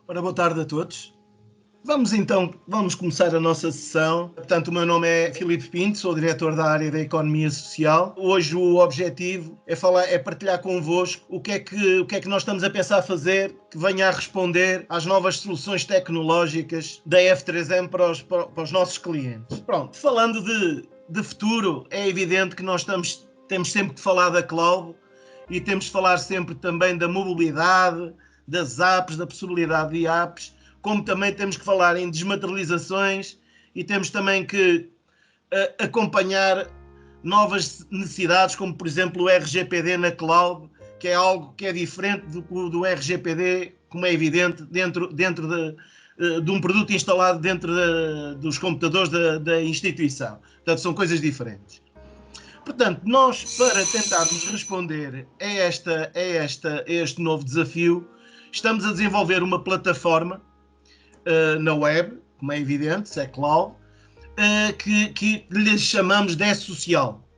Ora, boa tarde a todos. Vamos começar a nossa sessão. Portanto, o meu nome é Filipe Pinto, sou diretor da área da Economia Social. Hoje o objetivo é partilhar convosco o que é que nós estamos a pensar fazer que venha a responder às novas soluções tecnológicas da F3M para os nossos clientes. Pronto, falando de futuro, é evidente que nós temos sempre de falar da cloud e temos de falar sempre também da mobilidade, das apps, da possibilidade de apps, como também temos que falar em desmaterializações e temos também que acompanhar novas necessidades, como por exemplo o RGPD na cloud, que é algo que é diferente do RGPD, como é evidente, dentro de um produto instalado dentro dos computadores da instituição. Portanto, são coisas diferentes. Portanto, nós, para tentarmos responder a este novo desafio, estamos a desenvolver uma plataforma na web, como é evidente, é cloud, que lhe chamamos de E-Social.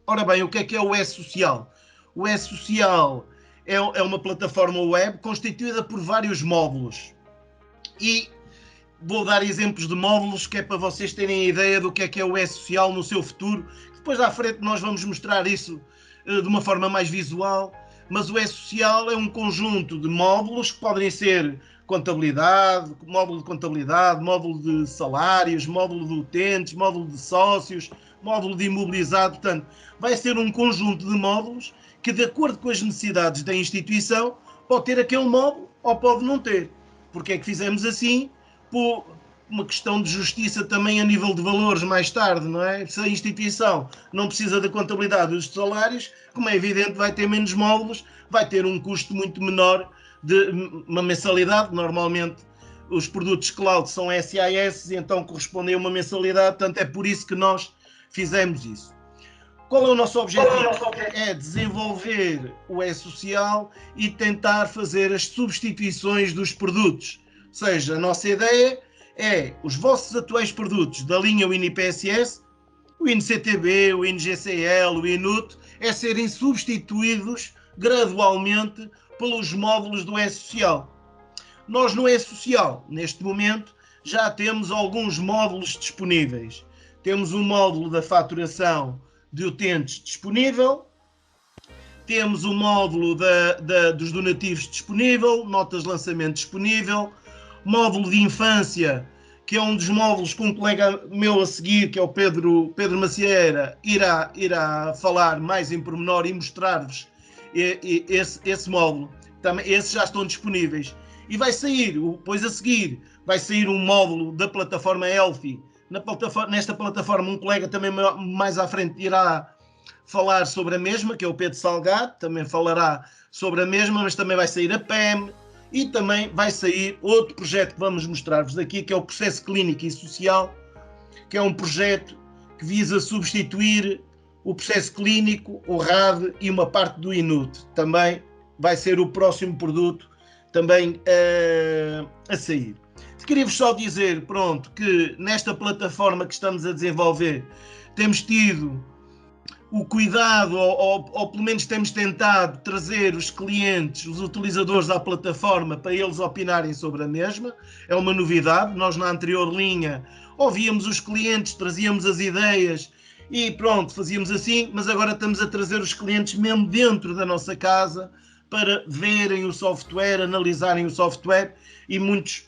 Ora bem, o que é o E-Social? O E-Social é uma plataforma web constituída por vários módulos. E vou dar exemplos de módulos que é para vocês terem a ideia do que é o E-Social no seu futuro. Depois à frente nós vamos mostrar isso de uma forma mais visual, mas o E-Social é um conjunto de módulos que podem ser contabilidade, módulo de contabilidade, módulo de salários, módulo de utentes, módulo de sócios, módulo de imobilizado. Portanto, vai ser um conjunto de módulos que, de acordo com as necessidades da instituição, pode ter aquele módulo ou pode não ter. Porque é que fizemos assim? Por uma questão de justiça também a nível de valores mais tarde, não é? Se a instituição não precisa da contabilidade dos salários, como é evidente, vai ter menos módulos, vai ter um custo muito menor de uma mensalidade. Normalmente os produtos cloud são SaaS e então correspondem a uma mensalidade, portanto é por isso que nós fizemos isso. Qual é o nosso objetivo? É desenvolver o E-Social e tentar fazer as substituições dos produtos. Ou seja, a nossa ideia é os vossos atuais produtos da linha WinIPSS, o INCTB, o INGCL, o INUT, é serem substituídos gradualmente pelos módulos do E-Social. Nós no E-Social, neste momento, já temos alguns módulos disponíveis. Temos um módulo da faturação de utentes disponível, temos o módulo dos donativos disponível, notas de lançamento disponível, módulo de infância, que é um dos módulos que um colega meu a seguir, que é o Pedro Macieira, irá falar mais em pormenor e mostrar-vos esse módulo. Também, esses já estão disponíveis. E vai sair, depois a seguir, vai sair um módulo da plataforma Elfi. Nesta plataforma, um colega também mais à frente irá falar sobre a mesma, que é o Pedro Salgado, também falará sobre a mesma, mas também vai sair a PEM e também vai sair outro projeto que vamos mostrar-vos aqui, que é o Processo Clínico e Social, que é um projeto que visa substituir o processo clínico, o RAD e uma parte do INUT. Também vai ser o próximo produto também a sair. Queria-vos só dizer, pronto, que nesta plataforma que estamos a desenvolver temos tido o cuidado, ou pelo menos temos tentado trazer os clientes, os utilizadores à plataforma para eles opinarem sobre a mesma. É uma novidade. Nós na anterior linha ouvíamos os clientes, trazíamos as ideias e pronto, fazíamos assim, mas agora estamos a trazer os clientes mesmo dentro da nossa casa para verem o software, analisarem o software, e muitos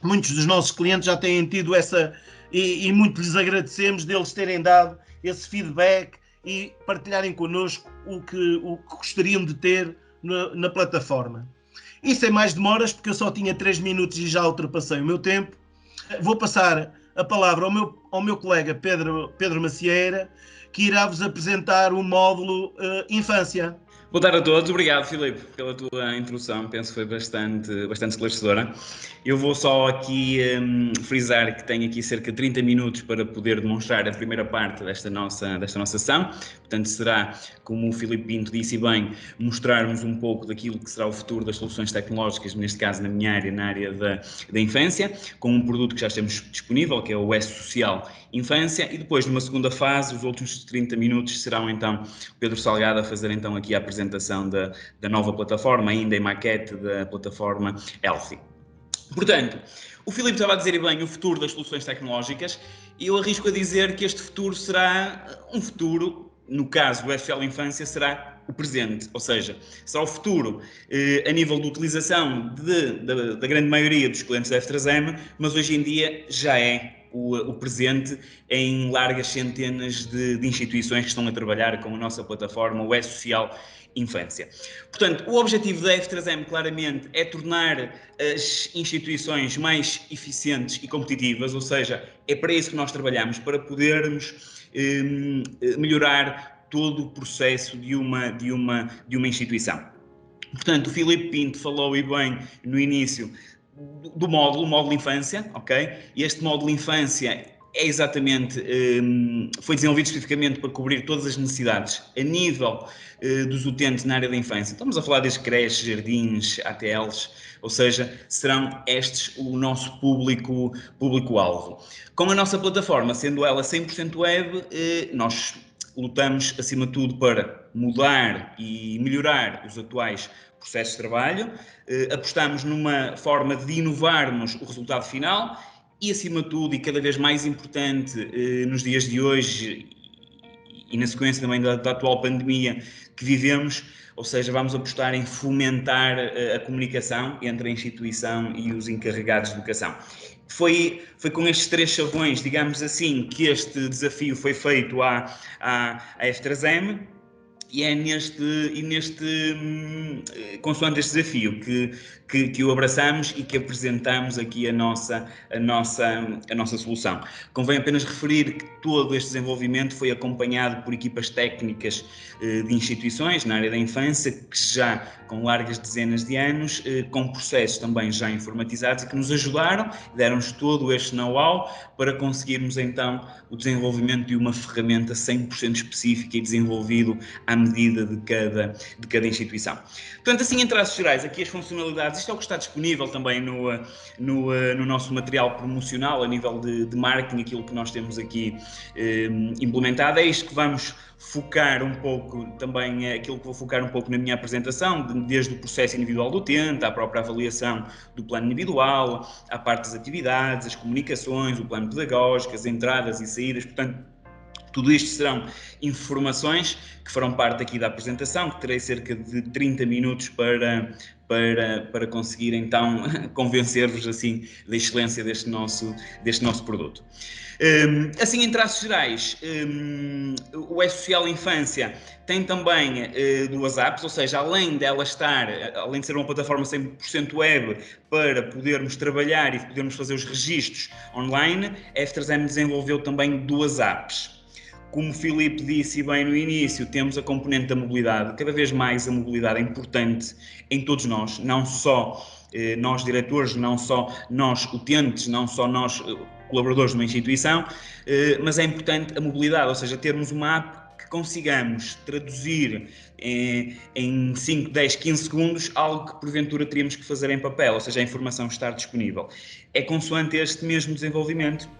dos nossos clientes já têm tido essa, e muito lhes agradecemos deles terem dado esse feedback e partilharem connosco o que gostariam de ter na plataforma. E sem mais demoras, porque eu só tinha 3 minutos e já ultrapassei o meu tempo, vou passar a palavra ao meu colega Pedro Macieira, que irá vos apresentar o módulo Infância. Boa tarde a todos, obrigado Filipe pela tua introdução, penso que foi bastante esclarecedora. Eu vou só aqui frisar que tenho aqui cerca de 30 minutos para poder demonstrar a primeira parte desta nossa sessão. Portanto, será, como o Filipe Pinto disse bem, mostrarmos um pouco daquilo que será o futuro das soluções tecnológicas, neste caso na minha área, na área da infância, com um produto que já temos disponível, que é o E-Social Infância, e depois numa segunda fase, os últimos 30 minutos serão então o Pedro Salgado a fazer então aqui a apresentação da nova plataforma, ainda em maquete da plataforma Elfi. Portanto, o Filipe estava a dizer bem o futuro das soluções tecnológicas, e eu arrisco a dizer que este futuro será um futuro, no caso do FL Infância, será o presente, ou seja, será o futuro a nível de utilização da grande maioria dos clientes da F3M, mas hoje em dia já é o presente em largas centenas de instituições que estão a trabalhar com a nossa plataforma, o E-Social Infância. Portanto, o objetivo da F3M claramente é tornar as instituições mais eficientes e competitivas, ou seja, é para isso que nós trabalhamos, para podermos melhorar todo o processo de uma instituição. Portanto, o Filipe Pinto falou e bem no início do módulo infância, ok? E este módulo infância é exatamente, foi desenvolvido especificamente para cobrir todas as necessidades a nível dos utentes na área da infância. Estamos a falar desde creches, jardins, ATLs, ou seja, serão estes o nosso público-alvo. Com a nossa plataforma, sendo ela 100% web, nós lutamos, acima de tudo, para mudar e melhorar os atuais processos de trabalho, apostamos numa forma de inovarmos o resultado final e, acima de tudo, e cada vez mais importante nos dias de hoje e na sequência também da atual pandemia que vivemos, ou seja, vamos apostar em fomentar a comunicação entre a instituição e os encarregados de educação. Foi com estes 3 chavões, digamos assim, que este desafio foi feito à F3M, e é consoante este desafio que o abraçamos e que apresentamos aqui a nossa solução. Convém apenas referir que todo este desenvolvimento foi acompanhado por equipas técnicas de instituições na área da infância, que já com largas dezenas de anos, com processos também já informatizados e que nos ajudaram, deram-nos todo este know-how para conseguirmos então o desenvolvimento de uma ferramenta 100% específica e desenvolvido à medida de cada instituição. Portanto, assim, em traços gerais, aqui as funcionalidades, isto é o que está disponível também no nosso material promocional a nível de marketing, aquilo que nós temos aqui implementado. É isto que vamos focar um pouco também, aquilo que vou focar um pouco na minha apresentação, desde o processo individual do utente, à própria avaliação do plano individual, à parte das atividades, as comunicações, o plano pedagógico, as entradas e saídas, portanto, tudo isto serão informações que farão parte aqui da apresentação, que terei cerca de 30 minutos para conseguir então convencer-vos assim da excelência deste nosso produto. Assim, em traços gerais, o E-Social Infância tem também 2 apps, ou seja, além de ser uma plataforma 100% web para podermos trabalhar e podermos fazer os registros online, a F3M desenvolveu também 2 apps. Como o Filipe disse bem no início, temos a componente da mobilidade. Cada vez mais a mobilidade é importante em todos nós, não só nós diretores, não só nós utentes, não só nós colaboradores de uma instituição, mas é importante a mobilidade, ou seja, termos uma app que consigamos traduzir em 5, 10, 15 segundos algo que porventura teríamos que fazer em papel, ou seja, a informação estar disponível. É consoante este mesmo desenvolvimento,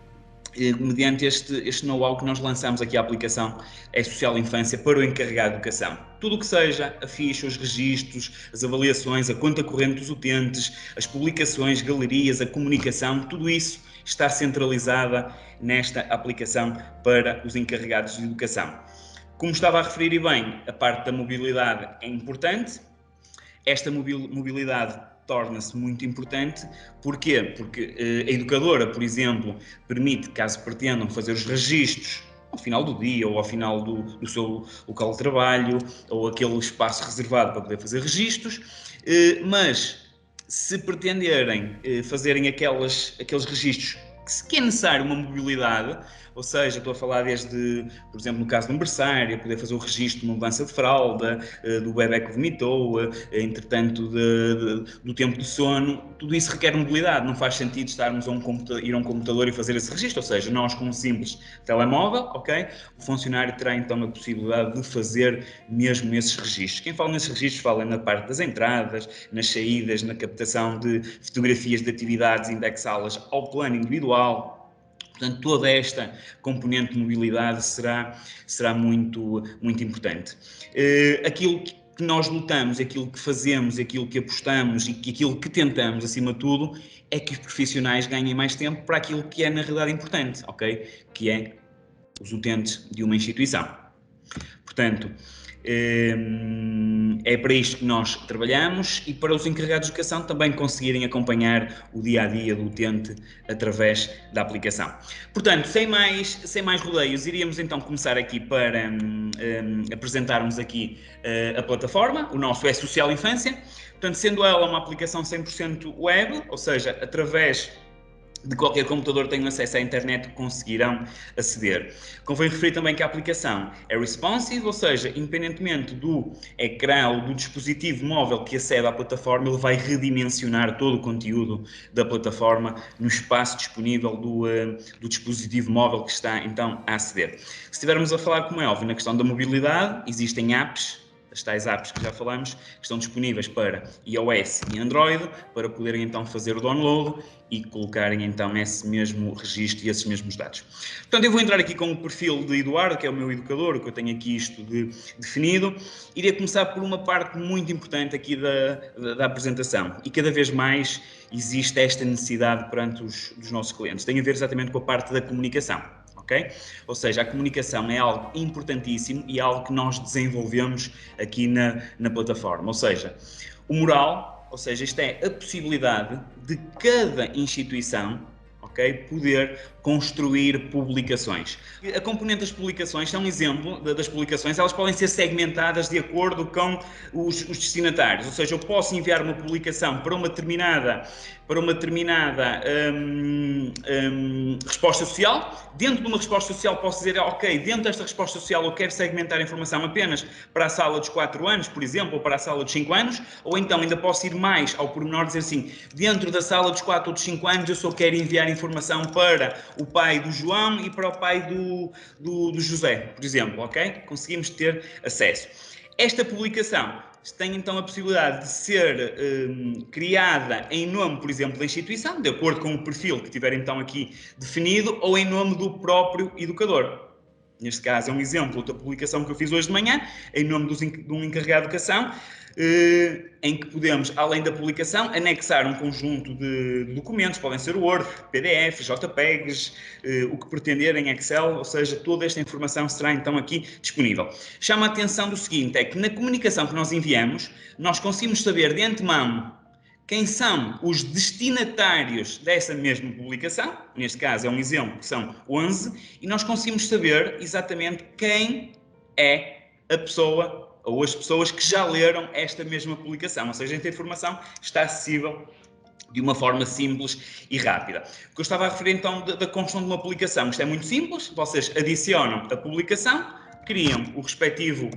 mediante este know-how que nós lançamos aqui a aplicação E-Social Infância para o encarregado de educação. Tudo o que seja a ficha, os registros, as avaliações, a conta corrente dos utentes, as publicações, galerias, a comunicação, tudo isso está centralizada nesta aplicação para os encarregados de educação. Como estava a referir bem, a parte da mobilidade é importante. Esta mobilidade torna-se muito importante. Porquê? Porque a educadora, por exemplo, permite, caso pretendam fazer os registros ao final do dia ou ao final do seu local de trabalho ou aquele espaço reservado para poder fazer registros, mas se pretenderem fazerem aqueles registros que é necessário uma mobilidade, ou seja, estou a falar desde, por exemplo, no caso de um berçário, poder fazer o registro de uma mudança de fralda, do bebé que vomitou, entretanto do tempo de sono, tudo isso requer mobilidade, não faz sentido estarmos ir a um computador e fazer esse registro, ou seja, nós com um simples telemóvel, ok? O funcionário terá então a possibilidade de fazer mesmo esses registros. Quem fala nesses registros fala na parte das entradas, nas saídas, na captação de fotografias de atividades, indexá-las ao plano individual. Portanto, toda esta componente de mobilidade será muito importante. Aquilo que nós lutamos, aquilo que fazemos, aquilo que apostamos e aquilo que tentamos, acima de tudo, é que os profissionais ganhem mais tempo para aquilo que é na realidade importante, ok? Que é os utentes de uma instituição. Portanto, é para isto que nós trabalhamos e para os encarregados de educação também conseguirem acompanhar o dia-a-dia do utente através da aplicação. Portanto, sem mais rodeios, iríamos então começar aqui para apresentarmos aqui a plataforma. O nosso é Social Infância, portanto, sendo ela uma aplicação 100% web, ou seja, através de qualquer computador que tenha acesso à internet conseguirão aceder. Convém referir também que a aplicação é responsive, ou seja, independentemente do ecrã ou do dispositivo móvel que acede à plataforma, ele vai redimensionar todo o conteúdo da plataforma no espaço disponível do dispositivo móvel que está então a aceder. Se estivermos a falar, como é óbvio, na questão da mobilidade, existem apps, as tais apps que já falamos, que estão disponíveis para iOS e Android, para poderem então fazer o download e colocarem então esse mesmo registro e esses mesmos dados. Portanto, eu vou entrar aqui com o perfil de Eduardo, que é o meu educador, que eu tenho aqui isto definido. Iria começar por uma parte muito importante aqui da apresentação, e cada vez mais existe esta necessidade perante dos nossos clientes. Tem a ver exatamente com a parte da comunicação. Okay? Ou seja, a comunicação é algo importantíssimo e é algo que nós desenvolvemos aqui na plataforma. Ou seja, o moral, ou seja, isto é a possibilidade de cada instituição, okay, poder construir publicações. A componente das publicações é um exemplo das publicações, elas podem ser segmentadas de acordo com os destinatários, ou seja, eu posso enviar uma publicação para uma determinada resposta social. Dentro de uma resposta social posso dizer, ok, dentro desta resposta social eu quero segmentar a informação apenas para a sala dos 4 anos, por exemplo, ou para a sala dos 5 anos, ou então ainda posso ir mais ao pormenor, dizer assim, dentro da sala dos 4 ou dos 5 anos eu só quero enviar informação para o pai do João e para o pai do José, por exemplo, ok? Conseguimos ter acesso. Esta publicação tem então a possibilidade de ser criada em nome, por exemplo, da instituição, de acordo com o perfil que tiver então aqui definido, ou em nome do próprio educador. Neste caso é um exemplo da publicação que eu fiz hoje de manhã, em nome de um encarregado de educação, em que podemos, além da publicação, anexar um conjunto de documentos, podem ser Word, PDF, JPEGs, o que pretenderem em Excel, ou seja, toda esta informação será então aqui disponível. Chama a atenção do seguinte, é que na comunicação que nós enviamos, nós conseguimos saber de antemão quem são os destinatários dessa mesma publicação, neste caso é um exemplo, que são 11, e nós conseguimos saber exatamente quem é a pessoa ou as pessoas que já leram esta mesma publicação, ou seja, esta informação está acessível de uma forma simples e rápida. O que eu estava a referir então da construção de uma publicação, isto é muito simples, vocês adicionam a publicação, criam o respectivo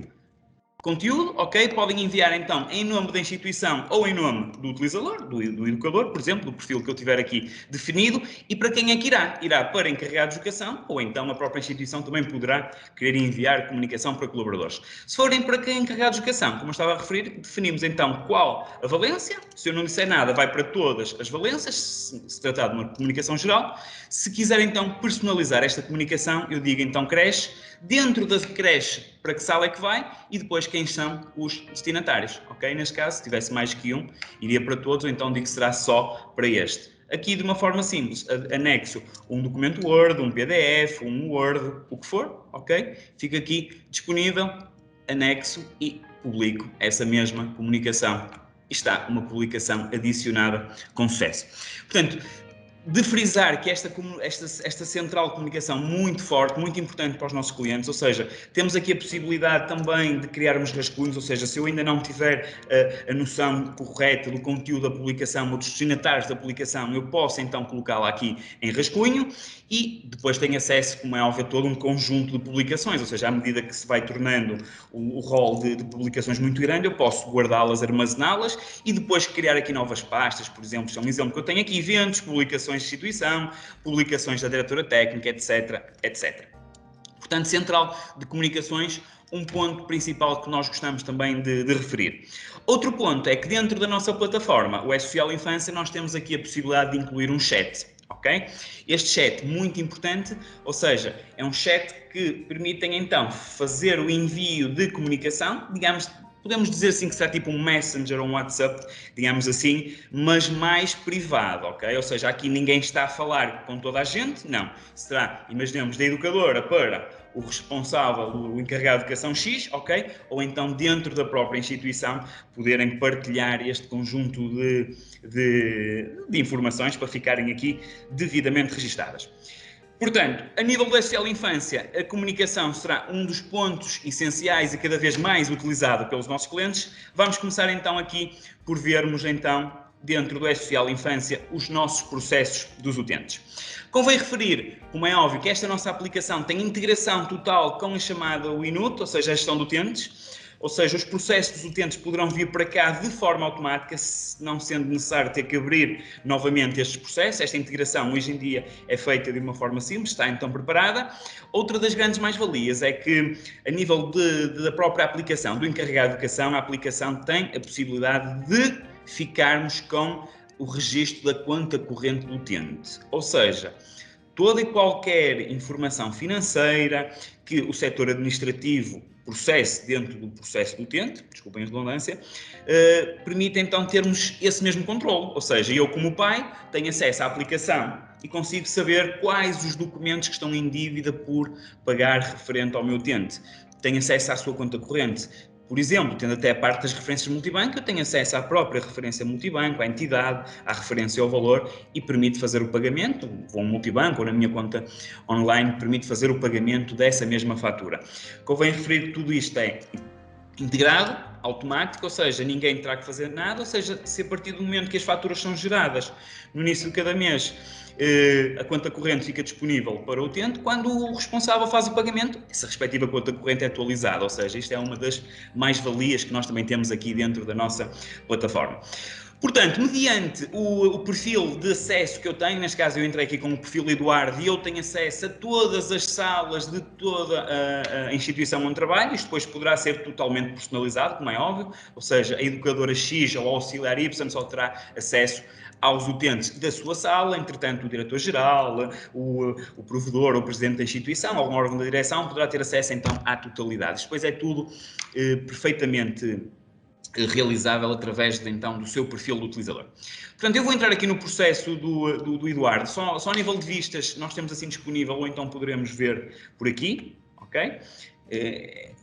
conteúdo, ok? Podem enviar então em nome da instituição ou em nome do utilizador, do educador, por exemplo, do perfil que eu tiver aqui definido, e para quem é que irá? Irá para encarregados de educação, ou então a própria instituição também poderá querer enviar comunicação para colaboradores. Se forem para quem é encarregados de educação, como eu estava a referir, definimos então qual a valência, se eu não disser nada vai para todas as valências, se tratar de uma comunicação geral. Se quiser então personalizar esta comunicação, eu digo então creche, dentro da creche para que sala é que vai e depois quem são os destinatários, ok? Neste caso, se tivesse mais que um, iria para todos, ou então digo que será só para este. Aqui de uma forma simples, anexo um documento Word, um PDF, um Word, o que for, ok? Fica aqui disponível, anexo e publico essa mesma comunicação. Está uma publicação adicionada com sucesso. Portanto, de frisar que esta central de comunicação muito forte, muito importante para os nossos clientes, ou seja, temos aqui a possibilidade também de criarmos rascunhos, ou seja, se eu ainda não tiver a noção correta do conteúdo da publicação ou dos destinatários da publicação, eu posso então colocá-la aqui em rascunho e depois tenho acesso, como é óbvio, a todo um conjunto de publicações, ou seja, à medida que se vai tornando o rol de publicações muito grande, eu posso guardá-las, armazená-las e depois criar aqui novas pastas, por exemplo, é um exemplo que eu tenho aqui, eventos, publicações de instituição, publicações da diretora técnica, etc, etc. Portanto, central de comunicações, um ponto principal que nós gostamos também de referir. Outro ponto é que dentro da nossa plataforma, o Social Infância, nós temos aqui a possibilidade de incluir um chat. Okay? Este chat muito importante, ou seja, é um chat que permite então fazer o envio de comunicação, digamos, podemos dizer assim que será tipo um Messenger ou um WhatsApp, digamos assim, mas mais privado, ok? Ou seja, aqui ninguém está a falar com toda a gente, não. Será, imaginemos, da educadora para o responsável, o encarregado de educação X, ok? Ou então dentro da própria instituição poderem partilhar este conjunto de informações para ficarem aqui devidamente registadas. Portanto, a nível da social infância, a comunicação será um dos pontos essenciais e cada vez mais utilizado pelos nossos clientes. Vamos começar então aqui por vermos então dentro do social infância os nossos processos dos utentes. Convém referir, como é óbvio, que esta nossa aplicação tem integração total com a chamada WINUT, ou seja, a gestão de utentes. Ou seja, os processos dos utentes poderão vir para cá de forma automática, não sendo necessário ter que abrir novamente estes processos. Esta integração hoje em dia é feita de uma forma simples, está então preparada. Outra das grandes mais-valias é que, a nível da própria aplicação, do encarregado de educação, a aplicação tem a possibilidade de ficarmos com o registro da conta corrente do utente. Ou seja, toda e qualquer informação financeira que o setor administrativo processe dentro do processo do utente, desculpem a redundância, permite então termos esse mesmo controle. Ou seja, eu como pai tenho acesso à aplicação e consigo saber quais os documentos que estão em dívida por pagar referente ao meu utente. Tenho acesso à sua conta corrente. Por exemplo, tendo até a parte das referências multibanco, eu tenho acesso à própria referência multibanco, à entidade, à referência ao valor e permite fazer o pagamento, ou um multibanco ou na minha conta online, permite fazer o pagamento dessa mesma fatura. Convém referir que tudo isto é integrado, automático, ou seja, ninguém terá que fazer nada, ou seja, se a partir do momento que as faturas são geradas no início de cada mês, a conta corrente fica disponível para o utente, quando o responsável faz o pagamento, essa respectiva conta corrente é atualizada, ou seja, isto é uma das mais-valias que nós também temos aqui dentro da nossa plataforma. Portanto, mediante o perfil de acesso que eu tenho, neste caso eu entrei aqui com o perfil Eduardo e eu tenho acesso a todas as salas de toda a instituição onde trabalho, isto depois poderá ser totalmente personalizado, como é óbvio, ou seja, a educadora X ou o auxiliar Y só terá acesso aos utentes da sua sala, entretanto o diretor-geral, o provedor ou o presidente da instituição, algum órgão da direção, poderá ter acesso então à totalidade. Isto depois é tudo perfeitamente realizável através então do seu perfil do utilizador. Portanto, eu vou entrar aqui no processo do Eduardo, só a nível de vistas nós temos assim disponível, ou então poderemos ver por aqui, ok?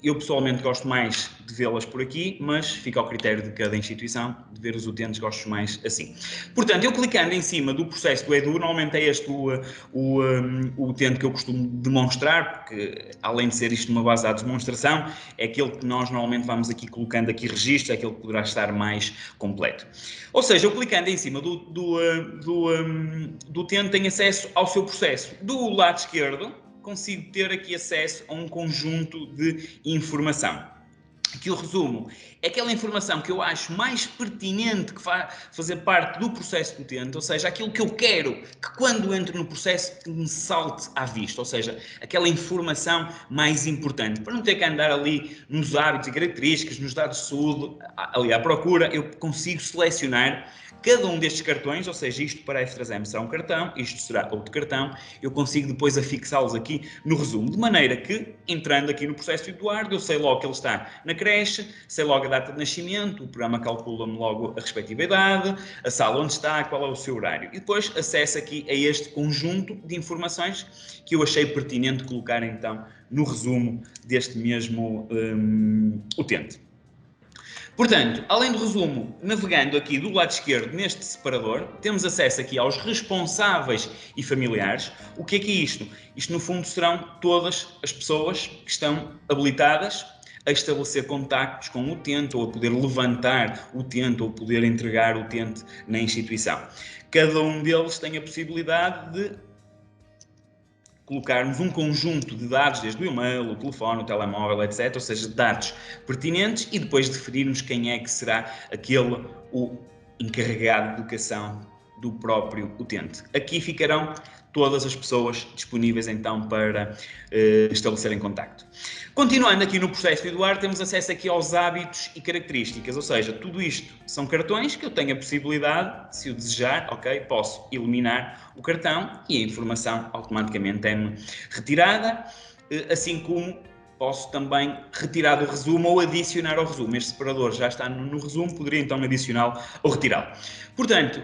Eu pessoalmente gosto mais de vê-las por aqui, mas fica ao critério de cada instituição, de ver os utentes, gosto mais assim. Portanto, eu clicando em cima do processo do Edu, normalmente é este o utente que eu costumo demonstrar, porque além de ser isto uma base de dados de demonstração, é aquele que nós normalmente vamos aqui colocando aqui registro, é aquele que poderá estar mais completo. Ou seja, eu clicando em cima do utente tenho acesso ao seu processo. Do lado esquerdo, consigo ter aqui acesso a um conjunto de informação. Aqui o resumo é aquela informação que eu acho mais pertinente que fazer parte do processo do utente, ou seja, aquilo que eu quero que quando entro no processo me salte à vista, ou seja, aquela informação mais importante, para não ter que andar ali nos hábitos e características, nos dados de saúde, ali à procura, eu consigo selecionar cada um destes cartões, ou seja, isto para a F3M será um cartão, isto será outro cartão, eu consigo depois afixá-los aqui no resumo, de maneira que, entrando aqui no processo do Eduardo, eu sei logo que ele está na creche, sei logo a data de nascimento, o programa calcula-me logo a respectiva idade, a sala onde está, qual é o seu horário, e depois acesso aqui a este conjunto de informações que eu achei pertinente colocar então no resumo deste mesmo utente. Portanto, além do resumo, navegando aqui do lado esquerdo neste separador, temos acesso aqui aos responsáveis e familiares. O que é isto? Isto, no fundo, serão todas as pessoas que estão habilitadas a estabelecer contactos com o utente, ou a poder levantar o utente, ou a poder entregar o utente na instituição. Cada um deles tem a possibilidade de colocarmos um conjunto de dados, desde o e-mail, o telefone, o telemóvel, etc., ou seja, dados pertinentes, e depois definirmos quem é que será o encarregado de educação do próprio utente. Aqui ficarão todas as pessoas disponíveis então para estabelecerem contacto. Continuando aqui no processo do Eduardo, temos acesso aqui aos hábitos e características, ou seja, tudo isto são cartões que eu tenho a possibilidade, se o desejar, ok, posso eliminar o cartão e a informação automaticamente é-me retirada, assim como posso também retirar do resumo ou adicionar ao resumo. Este separador já está no resumo, poderia então adicioná-lo ou retirá-lo. Portanto,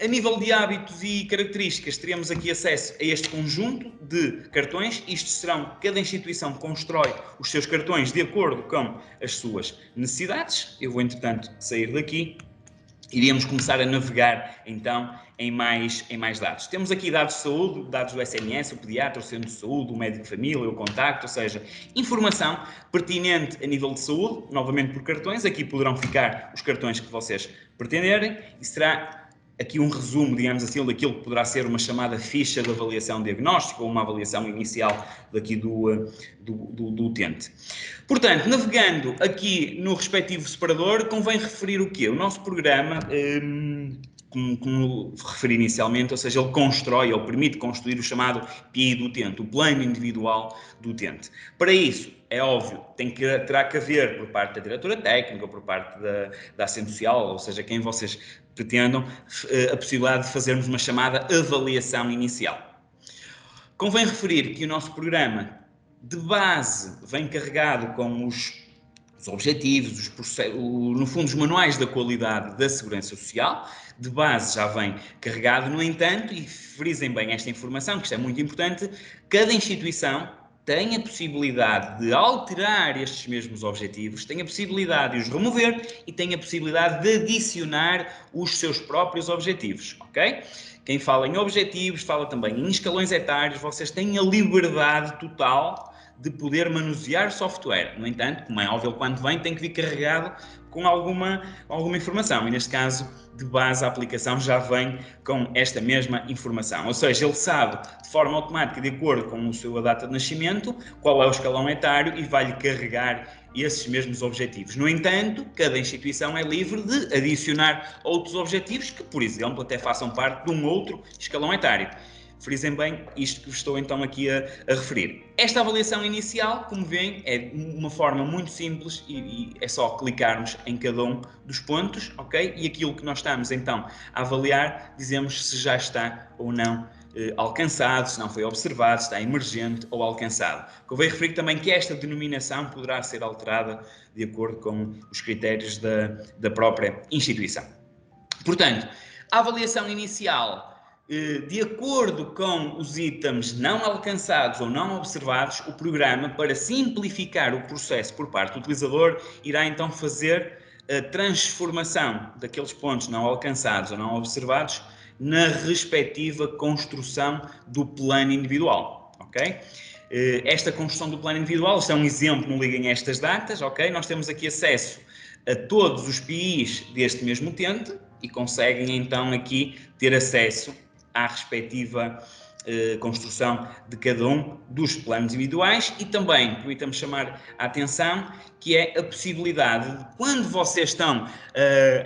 a nível de hábitos e características, teremos aqui acesso a este conjunto de cartões. Isto serão, cada instituição constrói os seus cartões de acordo com as suas necessidades. Eu vou, entretanto, sair daqui. Iríamos começar a navegar, então, em mais dados. Temos aqui dados de saúde, dados do SNS, o pediatra, o centro de saúde, o médico de família, o contacto, ou seja, informação pertinente a nível de saúde, novamente por cartões. Aqui poderão ficar os cartões que vocês pretenderem e será aqui um resumo, digamos assim, daquilo que poderá ser uma chamada ficha de avaliação diagnóstica ou uma avaliação inicial daqui do utente. Portanto, navegando aqui no respectivo separador, convém referir o quê? O nosso programa, como referi inicialmente, ou seja, ele constrói ou permite construir o chamado PI do utente, o plano individual do utente. Para isso, é óbvio, terá que haver por parte da diretora técnica ou por parte da assistente social, ou seja, quem vocês pretendam, a possibilidade de fazermos uma chamada avaliação inicial. Convém referir que o nosso programa de base vem carregado com os objetivos, no fundo, os manuais da qualidade da segurança social, de base já vem carregado. No entanto, e frisem bem esta informação, que isto é muito importante, cada instituição tem a possibilidade de alterar estes mesmos objetivos, tem a possibilidade de os remover e tem a possibilidade de adicionar os seus próprios objetivos, ok? Quem fala em objetivos, fala também em escalões etários, vocês têm a liberdade total de poder manusear software. No entanto, como é óbvio, quando vem, tem que vir carregado com alguma informação. E neste caso, de base, a aplicação já vem com esta mesma informação. Ou seja, ele sabe de forma automática, de acordo com a sua data de nascimento, qual é o escalão etário e vai-lhe carregar esses mesmos objetivos. No entanto, cada instituição é livre de adicionar outros objetivos que, por exemplo, até façam parte de um outro escalão etário. Frisem bem isto que estou então aqui a referir. Esta avaliação inicial, como veem, é uma forma muito simples e é só clicarmos em cada um dos pontos, ok? E aquilo que nós estamos então a avaliar, dizemos se já está ou não alcançado, se não foi observado, se está emergente ou alcançado. Convém referir também que esta denominação poderá ser alterada de acordo com os critérios da própria instituição. Portanto, a avaliação inicial, de acordo com os itens não alcançados ou não observados, o programa, para simplificar o processo por parte do utilizador, irá então fazer a transformação daqueles pontos não alcançados ou não observados na respectiva construção do plano individual, ok? Esta construção do plano individual, isto é um exemplo, não liguem a estas datas, ok? Nós temos aqui acesso a todos os PIs deste mesmo utente e conseguem então aqui ter acesso à respectiva construção de cada um dos planos individuais e também, permitam-me chamar a atenção, que é a possibilidade de, quando vocês estão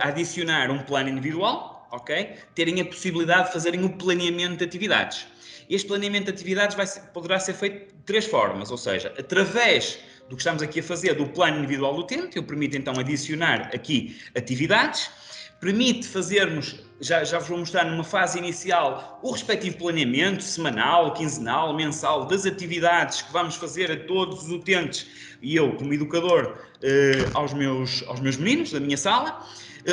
a adicionar um plano individual, ok? Terem a possibilidade de fazerem o planeamento de atividades. Este planeamento de atividades poderá ser feito de três formas, ou seja, através do que estamos aqui a fazer do plano individual do utente, eu permito então adicionar aqui atividades, permite fazermos, já vos vou mostrar numa fase inicial, o respectivo planeamento semanal, quinzenal, mensal, das atividades que vamos fazer a todos os utentes e eu, como educador, aos meus meninos da minha sala,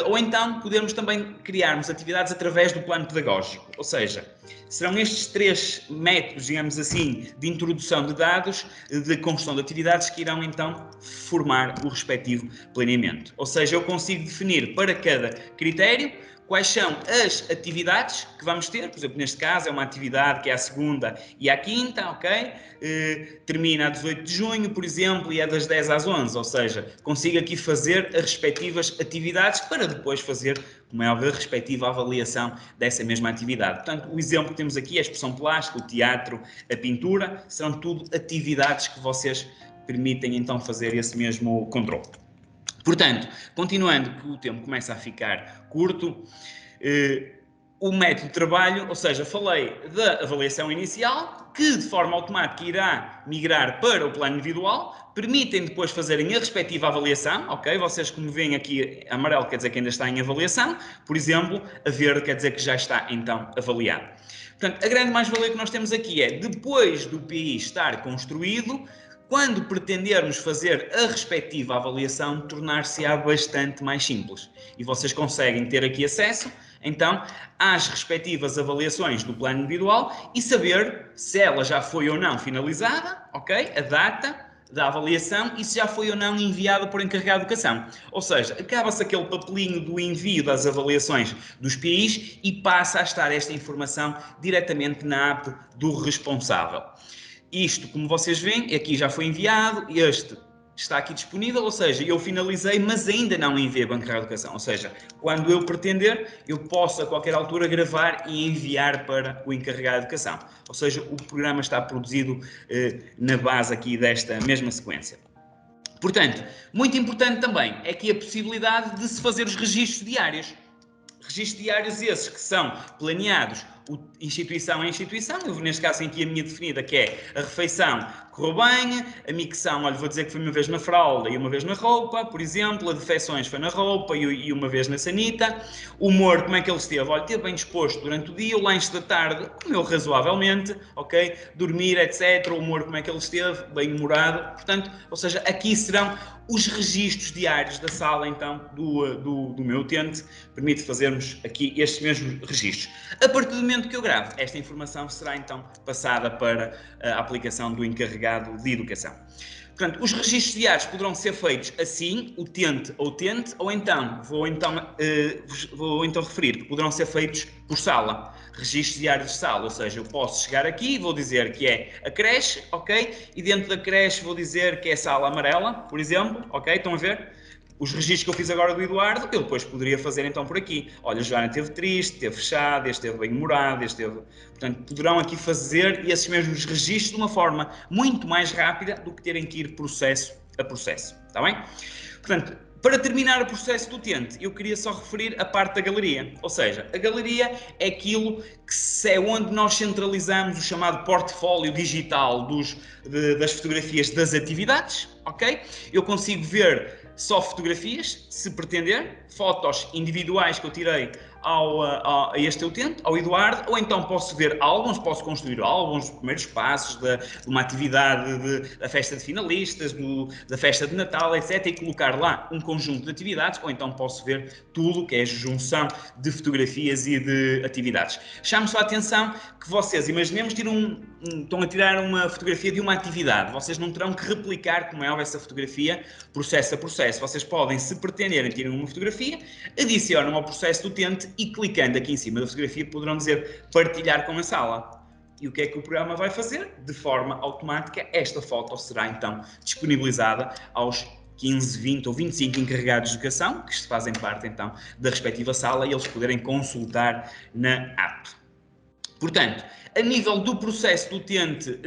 ou então podemos também criarmos atividades através do plano pedagógico, ou seja, serão estes três métodos, digamos assim, de introdução de dados, de construção de atividades que irão então formar o respectivo planeamento. Ou seja, eu consigo definir para cada critério quais são as atividades que vamos ter. Por exemplo, neste caso é uma atividade que é à segunda e à quinta, ok? Termina a 18 de junho, por exemplo, e é das 10 às 11, ou seja, consigo aqui fazer as respectivas atividades para depois fazer, como é óbvio, a respectiva avaliação dessa mesma atividade. Portanto, o exemplo que temos aqui é a expressão plástica, o teatro, a pintura, serão tudo atividades que vocês permitem então fazer esse mesmo controle. Portanto, continuando, que o tempo começa a ficar curto, o método de trabalho, ou seja, falei da avaliação inicial, que de forma automática irá migrar para o plano individual, permitem depois fazerem a respectiva avaliação, ok? Vocês, como veem aqui, amarelo quer dizer que ainda está em avaliação, por exemplo, a verde quer dizer que já está então avaliado. Portanto, a grande mais-valia que nós temos aqui é, depois do PI estar construído, quando pretendermos fazer a respectiva avaliação, tornar-se-á bastante mais simples. E vocês conseguem ter aqui acesso, então, às respectivas avaliações do plano individual e saber se ela já foi ou não finalizada, ok? A data da avaliação e se já foi ou não enviada por encarregado de educação. Ou seja, acaba-se aquele papelinho do envio das avaliações dos PIs e passa a estar esta informação diretamente na app do responsável. Isto, como vocês veem, aqui já foi enviado, este está aqui disponível, ou seja, eu finalizei, mas ainda não enviei para o encarregado de educação. Ou seja, quando eu pretender, eu posso a qualquer altura gravar e enviar para o encarregado de educação. Ou seja, o programa está produzido na base aqui desta mesma sequência. Portanto, muito importante também é aqui a possibilidade de se fazer os registros diários. Registros diários esses que são planeados instituição a instituição. Eu, neste caso, tenho aqui a minha definida, que é a refeição correu bem, a micção, olha, vou dizer que foi uma vez na fralda e uma vez na roupa, por exemplo, a defecções foi na roupa e uma vez na sanita, o humor, como é que ele esteve? Olha, esteve bem disposto durante o dia, o lanche da tarde comeu razoavelmente, ok? Dormir, etc, o humor, como é que ele esteve? Bem humorado, portanto, ou seja, aqui serão os registros diários da sala, então, do meu utente, permite fazermos aqui estes mesmos registros. A partir do momento que eu gravo, esta informação será, então, passada para a aplicação do encarregado de educação. Portanto, os registros diários poderão ser feitos assim, utente ou utente, ou então, vou então referir que poderão ser feitos por sala, registros diários de sala, ou seja, eu posso chegar aqui e vou dizer que é a creche, ok? E dentro da creche vou dizer que é a sala amarela, por exemplo, ok? Estão a ver? Os registros que eu fiz agora do Eduardo, eu depois poderia fazer então por aqui. Olha, a Joana esteve triste, esteve fechada, esteve bem humorada, esteve... Portanto, poderão aqui fazer esses mesmos registros de uma forma muito mais rápida do que terem que ir processo a processo. Está bem? Portanto, para terminar o processo do utente, eu queria só referir a parte da galeria. Ou seja, a galeria é aquilo que é onde nós centralizamos o chamado portfólio digital das fotografias das atividades, ok? Eu consigo ver só fotografias, se pretender, fotos individuais que eu tirei a este utente, ao Eduardo, ou então posso ver álbuns, posso construir álbuns, dos primeiros passos de uma atividade da festa de finalistas, da festa de Natal, etc. e colocar lá um conjunto de atividades, ou então posso ver tudo que é a junção de fotografias e de atividades. Chamo só a atenção que vocês, imaginemos, estão a tirar uma fotografia de uma atividade, vocês não terão que replicar, como é óbvio, essa fotografia processo a processo. Vocês podem, se pretenderem, tirar uma fotografia, adicionam ao processo do utente e clicando aqui em cima da fotografia poderão dizer partilhar com a sala. E o que é que o programa vai fazer? De forma automática, esta foto será então disponibilizada aos 15, 20 ou 25 encarregados de educação, que fazem parte então da respectiva sala, e eles poderem consultar na app. Portanto, a nível do processo do utente,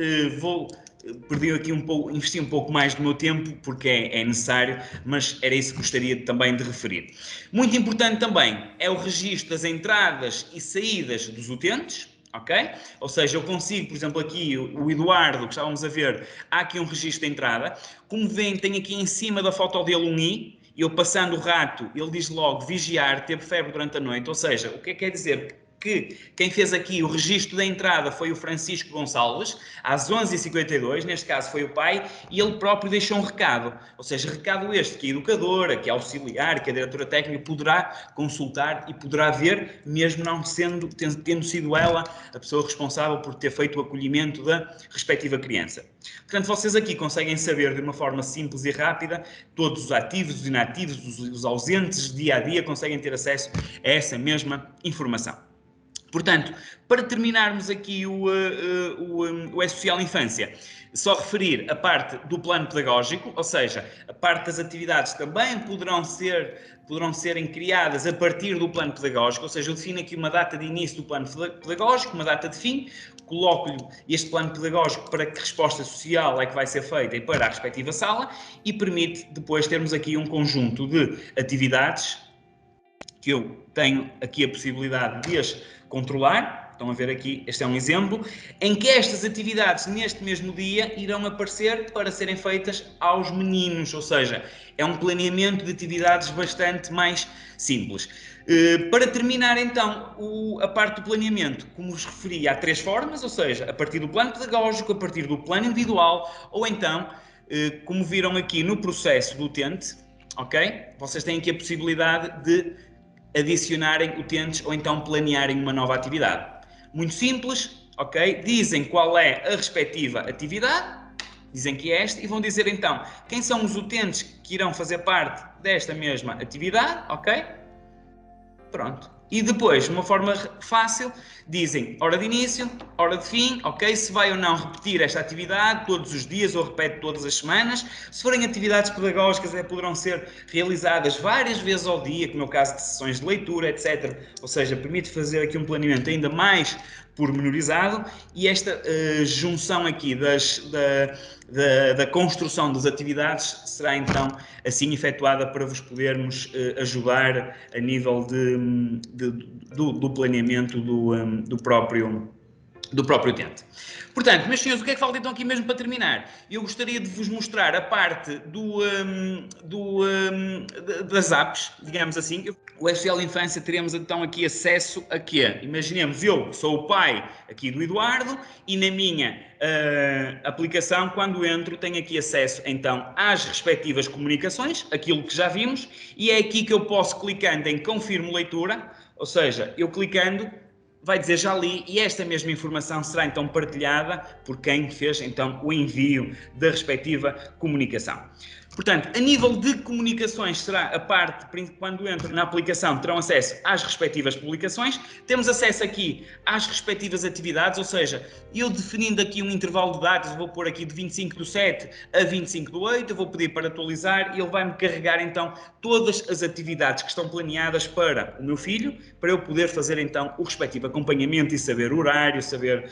perdi aqui investi um pouco mais do meu tempo porque é necessário, mas era isso que gostaria também de referir. Muito importante também é o registro das entradas e saídas dos utentes, ok? Ou seja, eu consigo, por exemplo, aqui o Eduardo, que estávamos a ver, há aqui um registro de entrada. Como veem, tem aqui em cima da foto dele um I, e eu passando o rato, ele diz logo vigiar, teve febre durante a noite, ou seja, o que é que quer dizer? Que quem fez aqui o registro da entrada foi o Francisco Gonçalves, às 11h52, neste caso foi o pai, e ele próprio deixou um recado, ou seja, recado este, que a educadora, que a auxiliar, que a diretora técnica poderá consultar e poderá ver, mesmo não tendo sido ela a pessoa responsável por ter feito o acolhimento da respectiva criança. Portanto, vocês aqui conseguem saber de uma forma simples e rápida, todos os ativos, os inativos, os ausentes, dia a dia, conseguem ter acesso a essa mesma informação. Portanto, para terminarmos aqui o E-Social Infância, só referir a parte do plano pedagógico, ou seja, a parte das atividades também poderão serem criadas a partir do plano pedagógico, ou seja, eu defino aqui uma data de início do plano pedagógico, uma data de fim, coloco-lhe este plano pedagógico para que resposta social é que vai ser feita e para a respectiva sala e permite depois termos aqui um conjunto de atividades que eu tenho aqui a possibilidade de as controlar. Estão a ver aqui, este é um exemplo, em que estas atividades neste mesmo dia irão aparecer para serem feitas aos meninos, ou seja, é um planeamento de atividades bastante mais simples. Para terminar então a parte do planeamento, como vos referi, há 3 formas, ou seja, a partir do plano pedagógico, a partir do plano individual ou então como viram aqui no processo do utente, ok? Vocês têm aqui a possibilidade de adicionarem utentes ou então planearem uma nova atividade. Muito simples, ok? Dizem qual é a respectiva atividade, dizem que é esta, e vão dizer então quem são os utentes que irão fazer parte desta mesma atividade, ok? Pronto. E depois, de uma forma fácil, dizem hora de início, hora de fim, ok? Se vai ou não repetir esta atividade todos os dias ou repete todas as semanas. Se forem atividades pedagógicas, poderão ser realizadas várias vezes ao dia, como é o caso de sessões de leitura, etc. Ou seja, permite fazer aqui um planeamento ainda mais pormenorizado, e esta junção aqui da construção das atividades será então assim efetuada para vos podermos ajudar a nível do planeamento do próprio utente. Portanto, meus senhores, o que é que falta então aqui mesmo para terminar? Eu gostaria de vos mostrar a parte das apps, digamos assim. O SL Infância teremos então aqui acesso a quê? Imaginemos, eu sou o pai aqui do Eduardo e na minha aplicação, quando entro, tenho aqui acesso então às respectivas comunicações, aquilo que já vimos, e é aqui que eu posso, clicando em Confirmo Leitura, ou seja, eu clicando, vai dizer já li, e esta mesma informação será então partilhada por quem fez então o envio da respectiva comunicação. Portanto, a nível de comunicações será a parte, quando entram na aplicação, terão acesso às respectivas publicações, temos acesso aqui às respectivas atividades, ou seja, eu definindo aqui um intervalo de datas, vou pôr aqui de 25/7 a 25/8, eu vou pedir para atualizar e ele vai-me carregar então todas as atividades que estão planeadas para o meu filho, para eu poder fazer então o respectivo acompanhamento e saber o horário, saber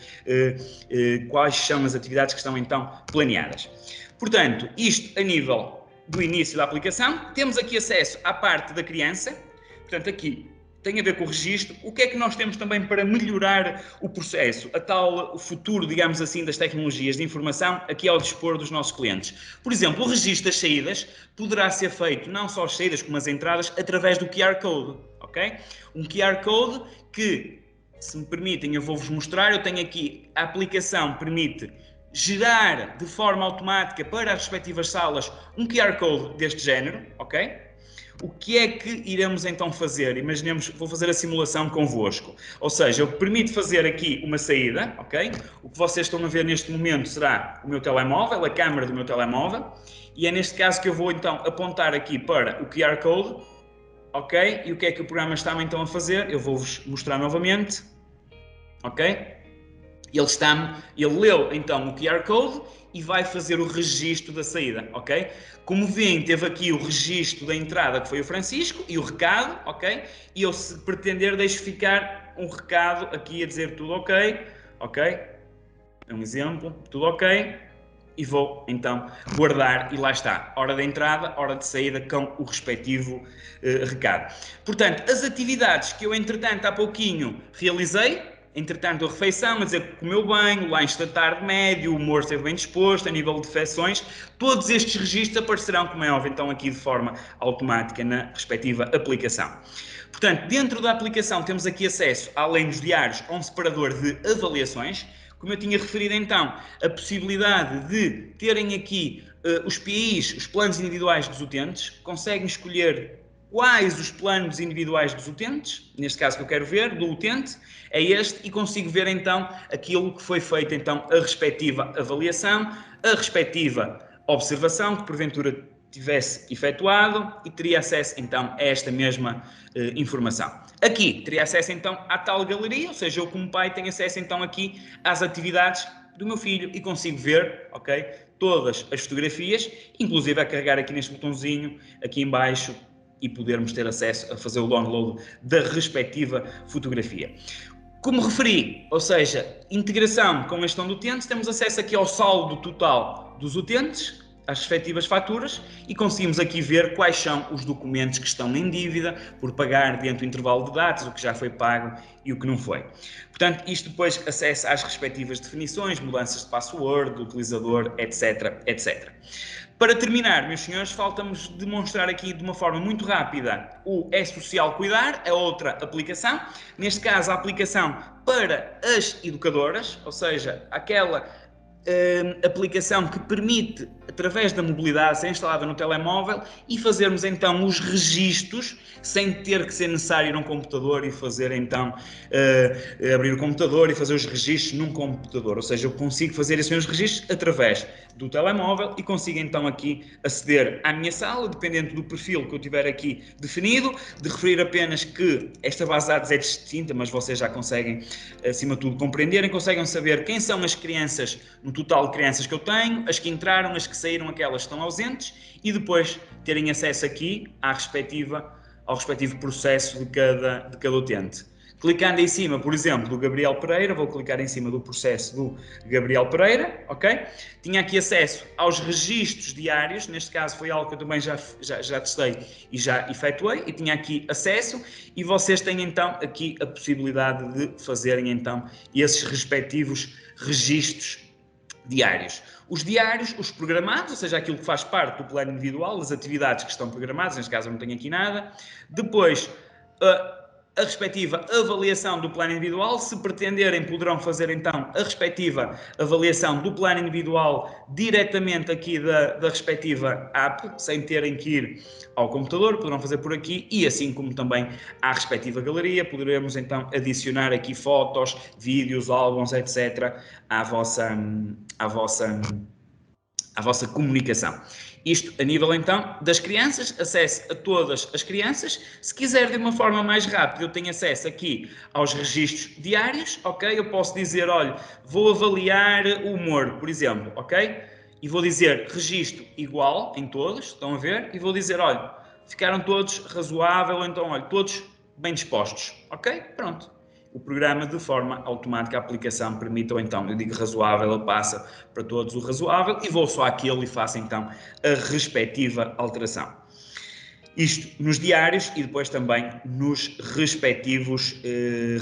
quais são as atividades que estão então planeadas. Portanto, isto a nível do início da aplicação. Temos aqui acesso à parte da criança. Portanto, aqui tem a ver com o registro. O que é que nós temos também para melhorar o processo? O futuro, digamos assim, das tecnologias de informação aqui ao dispor dos nossos clientes. Por exemplo, o registro das saídas poderá ser feito, não só as saídas como as entradas, através do QR Code, ok? Um QR Code que, se me permitem, eu vou-vos mostrar. Eu tenho aqui, a aplicação permite gerar de forma automática para as respectivas salas um QR Code deste género, ok? O que é que iremos então fazer? Imaginemos, vou fazer a simulação convosco. Ou seja, eu permito fazer aqui uma saída, ok? O que vocês estão a ver neste momento será o meu telemóvel, a câmera do meu telemóvel, e é neste caso que eu vou então apontar aqui para o QR Code, ok? E o que é que o programa está então a fazer? Eu vou-vos mostrar novamente, ok? Ele leu então o QR Code e vai fazer o registro da saída, ok? Como veem, teve aqui o registro da entrada, que foi o Francisco, e o recado, ok? E eu, se pretender, deixo ficar um recado aqui a dizer tudo ok, ok? É um exemplo, tudo ok. E vou então guardar, e lá está, hora de entrada, hora de saída com o respectivo recado. Portanto, as atividades que eu entretanto há pouquinho realizei, entretanto a refeição, a dizer que comeu bem, o lanche da tarde médio, o humor esteve bem disposto, a nível de refeições, todos estes registros aparecerão, como é óbvio, então aqui de forma automática na respectiva aplicação. Portanto, dentro da aplicação temos aqui acesso, além dos diários, a um separador de avaliações. Como eu tinha referido então, a possibilidade de terem aqui os PIs, os planos individuais dos utentes, conseguem escolher quais os planos individuais dos utentes, neste caso que eu quero ver, do utente, é este, e consigo ver então aquilo que foi feito, então a respectiva avaliação, a respectiva observação, que porventura tivesse efetuado, e teria acesso então a esta mesma informação. Aqui teria acesso então à tal galeria, ou seja, eu como pai tenho acesso então aqui às atividades do meu filho e consigo ver, ok, todas as fotografias, inclusive a carregar aqui neste botãozinho, aqui em baixo, e podermos ter acesso a fazer o download da respectiva fotografia. Como referi, ou seja, integração com a gestão do utente, temos acesso aqui ao saldo total dos utentes, às respectivas faturas, e conseguimos aqui ver quais são os documentos que estão em dívida por pagar dentro do intervalo de datas, o que já foi pago e o que não foi. Portanto, isto depois acessa às respectivas definições, mudanças de password, do utilizador, etc, etc. Para terminar, meus senhores, falta-nos demonstrar aqui de uma forma muito rápida o E-Social Cuidar, a outra aplicação. Neste caso, a aplicação para as educadoras, ou seja, aquela aplicação que permite, através da mobilidade, ser instalada no telemóvel e fazermos então os registros sem ter que ser necessário ir a um computador e fazer então, abrir o computador e fazer os registros num computador. Ou seja, eu consigo fazer esses meus registros através do telemóvel e consigo então aqui aceder à minha sala, dependendo do perfil que eu tiver aqui definido, de referir apenas que esta base de dados é distinta, mas vocês já conseguem, acima de tudo, compreenderem, conseguem saber quem são as crianças, no total de crianças que eu tenho, as que entraram, as que saíram, aquelas que estão ausentes, e depois terem acesso aqui ao respectivo processo de cada utente. Clicando em cima, por exemplo, do Gabriel Pereira, vou clicar em cima do processo do Gabriel Pereira, ok? Tinha aqui acesso aos registros diários, neste caso foi algo que eu também já testei e já efetuei, e tinha aqui acesso, e vocês têm então aqui a possibilidade de fazerem então esses respectivos registros diários. Os diários, os programados, ou seja, aquilo que faz parte do plano individual, as atividades que estão programadas, neste caso eu não tenho aqui nada. Depois, a respectiva avaliação do plano individual. Se pretenderem, poderão fazer então a respectiva avaliação do plano individual diretamente aqui da respectiva app, sem terem que ir ao computador, poderão fazer por aqui, e assim como também à respectiva galeria, poderemos então adicionar aqui fotos, vídeos, álbuns, etc. à vossa comunicação. Isto a nível então das crianças, acesso a todas as crianças. Se quiser de uma forma mais rápida, eu tenho acesso aqui aos registros diários, ok? Eu posso dizer, olha, vou avaliar o humor, por exemplo, ok? E vou dizer registro igual em todos, estão a ver? E vou dizer, olha, ficaram todos razoável, então, olha, todos bem dispostos, ok? Pronto. O programa, de forma automática, a aplicação permite, ou então, eu digo razoável, ele passa para todos o razoável e vou só àquele e faço então a respectiva alteração. Isto nos diários e depois também nos respectivos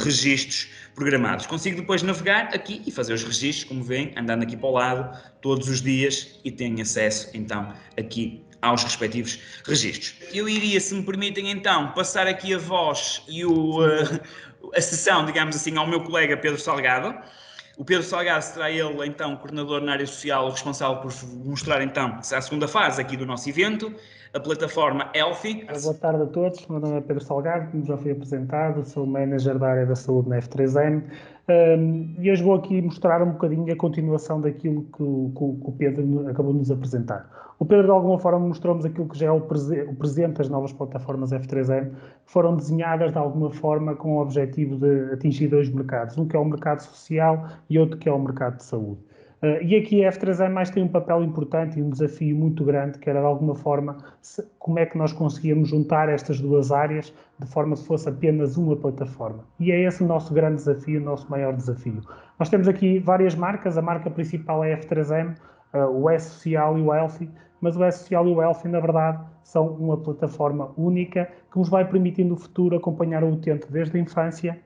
registros programados. Consigo depois navegar aqui e fazer os registros, como veem, andando aqui para o lado todos os dias e tenho acesso então aqui aos respectivos registros. Eu iria, se me permitem então, passar aqui a voz e a sessão, digamos assim, ao meu colega Pedro Salgado. O Pedro Salgado será ele, então, coordenador na área social, responsável por mostrar, então, a segunda fase aqui do nosso evento, a plataforma Healthy. Boa tarde a todos, meu nome é Pedro Salgado, como já foi apresentado, sou Manager da área da saúde na F3M e hoje vou aqui mostrar um bocadinho a continuação daquilo que o Pedro acabou de nos apresentar. O Pedro, de alguma forma, mostrou-nos aquilo que já é o presente das novas plataformas F3M, que foram desenhadas, de alguma forma, com o objetivo de atingir dois mercados, um que é o mercado social e outro que é o mercado de saúde. E aqui a F3M tem um papel importante e um desafio muito grande, que era, de alguma forma, como é que nós conseguíamos juntar estas duas áreas de forma que fosse apenas uma plataforma. E é esse o nosso grande desafio, o nosso maior desafio. Nós temos aqui várias marcas, a marca principal é a F3M, o E-Social e o Healthy, mas o E-Social e o Healthy, na verdade, são uma plataforma única que nos vai permitir no futuro acompanhar o utente desde a infância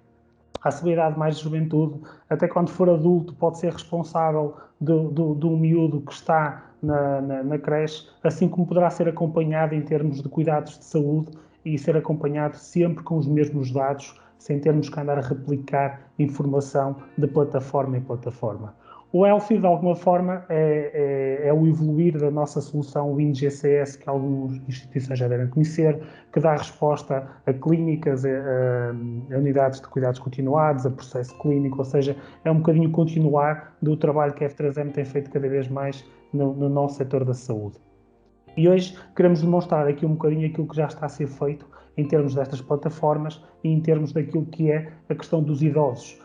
à sua idade mais de juventude, até quando for adulto pode ser responsável do miúdo que está na creche, assim como poderá ser acompanhado em termos de cuidados de saúde e ser acompanhado sempre com os mesmos dados, sem termos que andar a replicar informação de plataforma em plataforma. O Healthy, de alguma forma, é o evoluir da nossa solução WinGCS, que algumas instituições já devem conhecer, que dá resposta a clínicas, a unidades de cuidados continuados, a processo clínico, ou seja, é um bocadinho continuar do trabalho que a F3M tem feito cada vez mais no nosso setor da saúde. E hoje queremos demonstrar aqui um bocadinho aquilo que já está a ser feito em termos destas plataformas e em termos daquilo que é a questão dos idosos.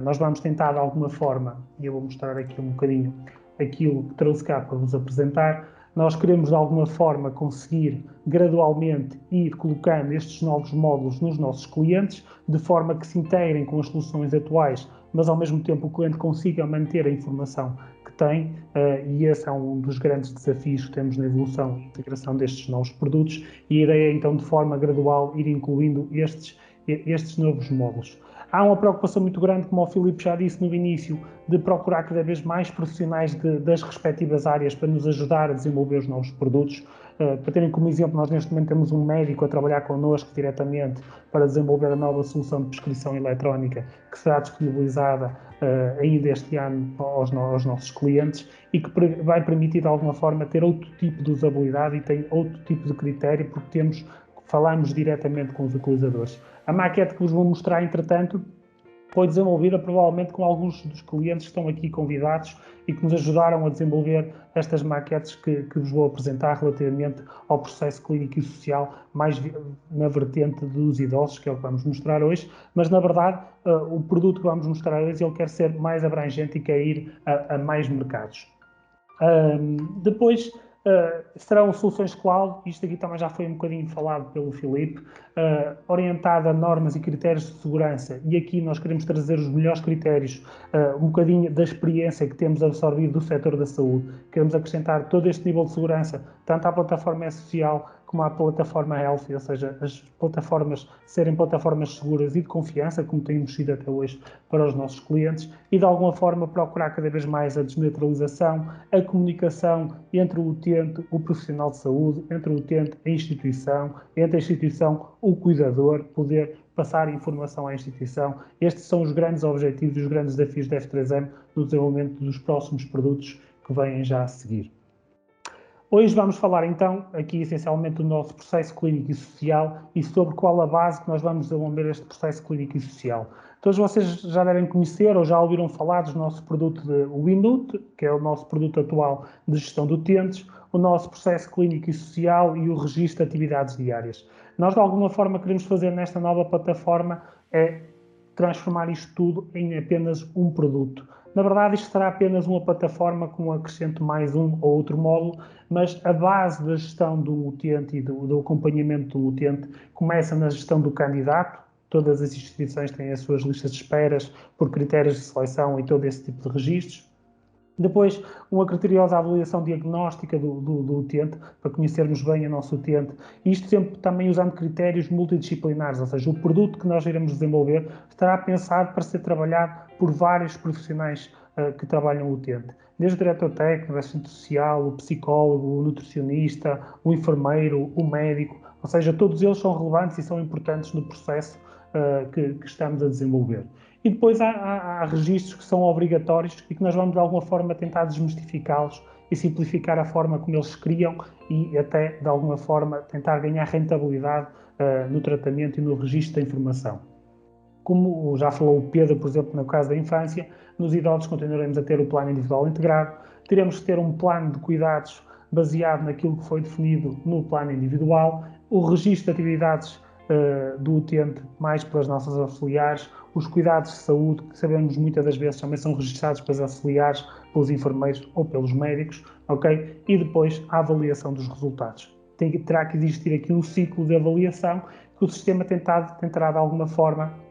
Nós vamos tentar, de alguma forma, e eu vou mostrar aqui um bocadinho aquilo que trouxe cá para vos apresentar, nós queremos, de alguma forma, conseguir gradualmente ir colocando estes novos módulos nos nossos clientes, de forma que se integrem com as soluções atuais, mas ao mesmo tempo o cliente consiga manter a informação que tem, e esse é um dos grandes desafios que temos na evolução e integração destes novos produtos, e a ideia é, então, de forma gradual, ir incluindo estes novos módulos. Há uma preocupação muito grande, como o Filipe já disse no início, de procurar cada vez mais profissionais das respectivas áreas para nos ajudar a desenvolver os novos produtos. Para terem como exemplo, nós neste momento temos um médico a trabalhar connosco diretamente para desenvolver a nova solução de prescrição eletrónica que será disponibilizada ainda este ano aos nossos clientes e que vai permitir de alguma forma ter outro tipo de usabilidade e tem outro tipo de critério porque falamos diretamente com os utilizadores. A maquete que vos vou mostrar, entretanto, foi desenvolvida provavelmente com alguns dos clientes que estão aqui convidados e que nos ajudaram a desenvolver estas maquetes que vos vou apresentar relativamente ao processo clínico e social, mais na vertente dos idosos, que é o que vamos mostrar hoje, mas na verdade o produto que vamos mostrar hoje ele quer ser mais abrangente e quer ir a mais mercados. Depois serão soluções cloud, isto aqui também já foi um bocadinho falado pelo Filipe, orientada a normas e critérios de segurança, e aqui nós queremos trazer os melhores critérios, um bocadinho da experiência que temos absorvido do setor da saúde. Queremos acrescentar todo este nível de segurança, tanto à plataforma social como à plataforma Health, ou seja, as plataformas serem plataformas seguras e de confiança, como temos sido até hoje para os nossos clientes, e de alguma forma procurar cada vez mais a desnaturalização, a comunicação entre o utente, o profissional de saúde, entre o utente, a instituição, entre a instituição, o cuidador, poder passar informação à instituição. Estes são os grandes objetivos e os grandes desafios da F3M no desenvolvimento dos próximos produtos que vêm já a seguir. Hoje vamos falar então aqui essencialmente do nosso processo clínico e social e sobre qual a base que nós vamos desenvolver este processo clínico e social. Todos vocês já devem conhecer ou já ouviram falar do nosso produto de Windoot, que é o nosso produto atual de gestão de utentes, o nosso processo clínico e social e o registro de atividades diárias. Nós de alguma forma queremos fazer nesta nova plataforma é transformar isto tudo em apenas um produto. Na verdade, isto será apenas uma plataforma com acrescento mais um ou outro módulo, mas a base da gestão do utente e do acompanhamento do utente começa na gestão do candidato. Todas as instituições têm as suas listas de esperas por critérios de seleção e todo esse tipo de registros. Depois, uma criteriosa avaliação diagnóstica do utente, para conhecermos bem o nosso utente. E isto sempre também usando critérios multidisciplinares, ou seja, o produto que nós iremos desenvolver estará pensado para ser trabalhado por vários profissionais que trabalham o utente. Desde o diretor técnico, o assistente social, o psicólogo, o nutricionista, o enfermeiro, o médico, ou seja, todos eles são relevantes e são importantes no processo que estamos a desenvolver. E depois há registros que são obrigatórios e que nós vamos de alguma forma tentar desmistificá-los e simplificar a forma como eles se criam e até de alguma forma tentar ganhar rentabilidade no tratamento e no registro da informação. Como já falou o Pedro, por exemplo, no caso da infância, nos idosos continuaremos a ter o plano individual integrado, teremos que ter um plano de cuidados baseado naquilo que foi definido no plano individual, o registro de atividades do utente mais pelas nossas auxiliares, os cuidados de saúde, que sabemos muitas das vezes também são registrados pelos auxiliares, pelos enfermeiros ou pelos médicos, ok? E depois a avaliação dos resultados. Terá que existir aqui um ciclo de avaliação que o sistema tentará de alguma forma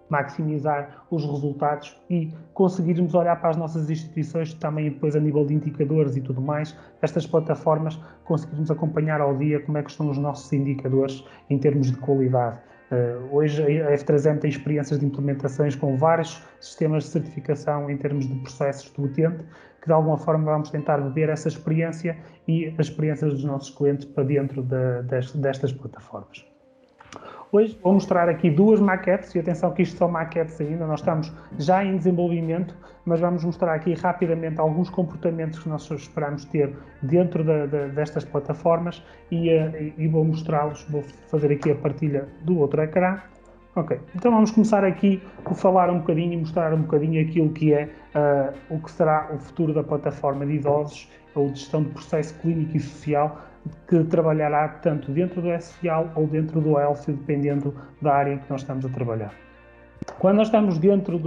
maximizar os resultados e conseguirmos olhar para as nossas instituições também depois a nível de indicadores e tudo mais, estas plataformas conseguirmos acompanhar ao dia como é que estão os nossos indicadores em termos de qualidade. Hoje a F3M tem experiências de implementações com vários sistemas de certificação em termos de processos do utente, que de alguma forma vamos tentar beber essa experiência e as experiências dos nossos clientes para dentro destas plataformas. Hoje vou mostrar aqui duas maquetes, e atenção que isto são maquetes ainda, nós estamos já em desenvolvimento, mas vamos mostrar aqui rapidamente alguns comportamentos que nós esperamos ter dentro destas plataformas e vou mostrá-los, vou fazer aqui a partilha do outro ecrã. Ok, então vamos começar aqui por falar um bocadinho e mostrar um bocadinho aquilo que é o que será o futuro da plataforma de idosos ou de gestão de processo clínico e social, que trabalhará tanto dentro do social ou dentro do Health, dependendo da área em que nós estamos a trabalhar. Quando nós estamos dentro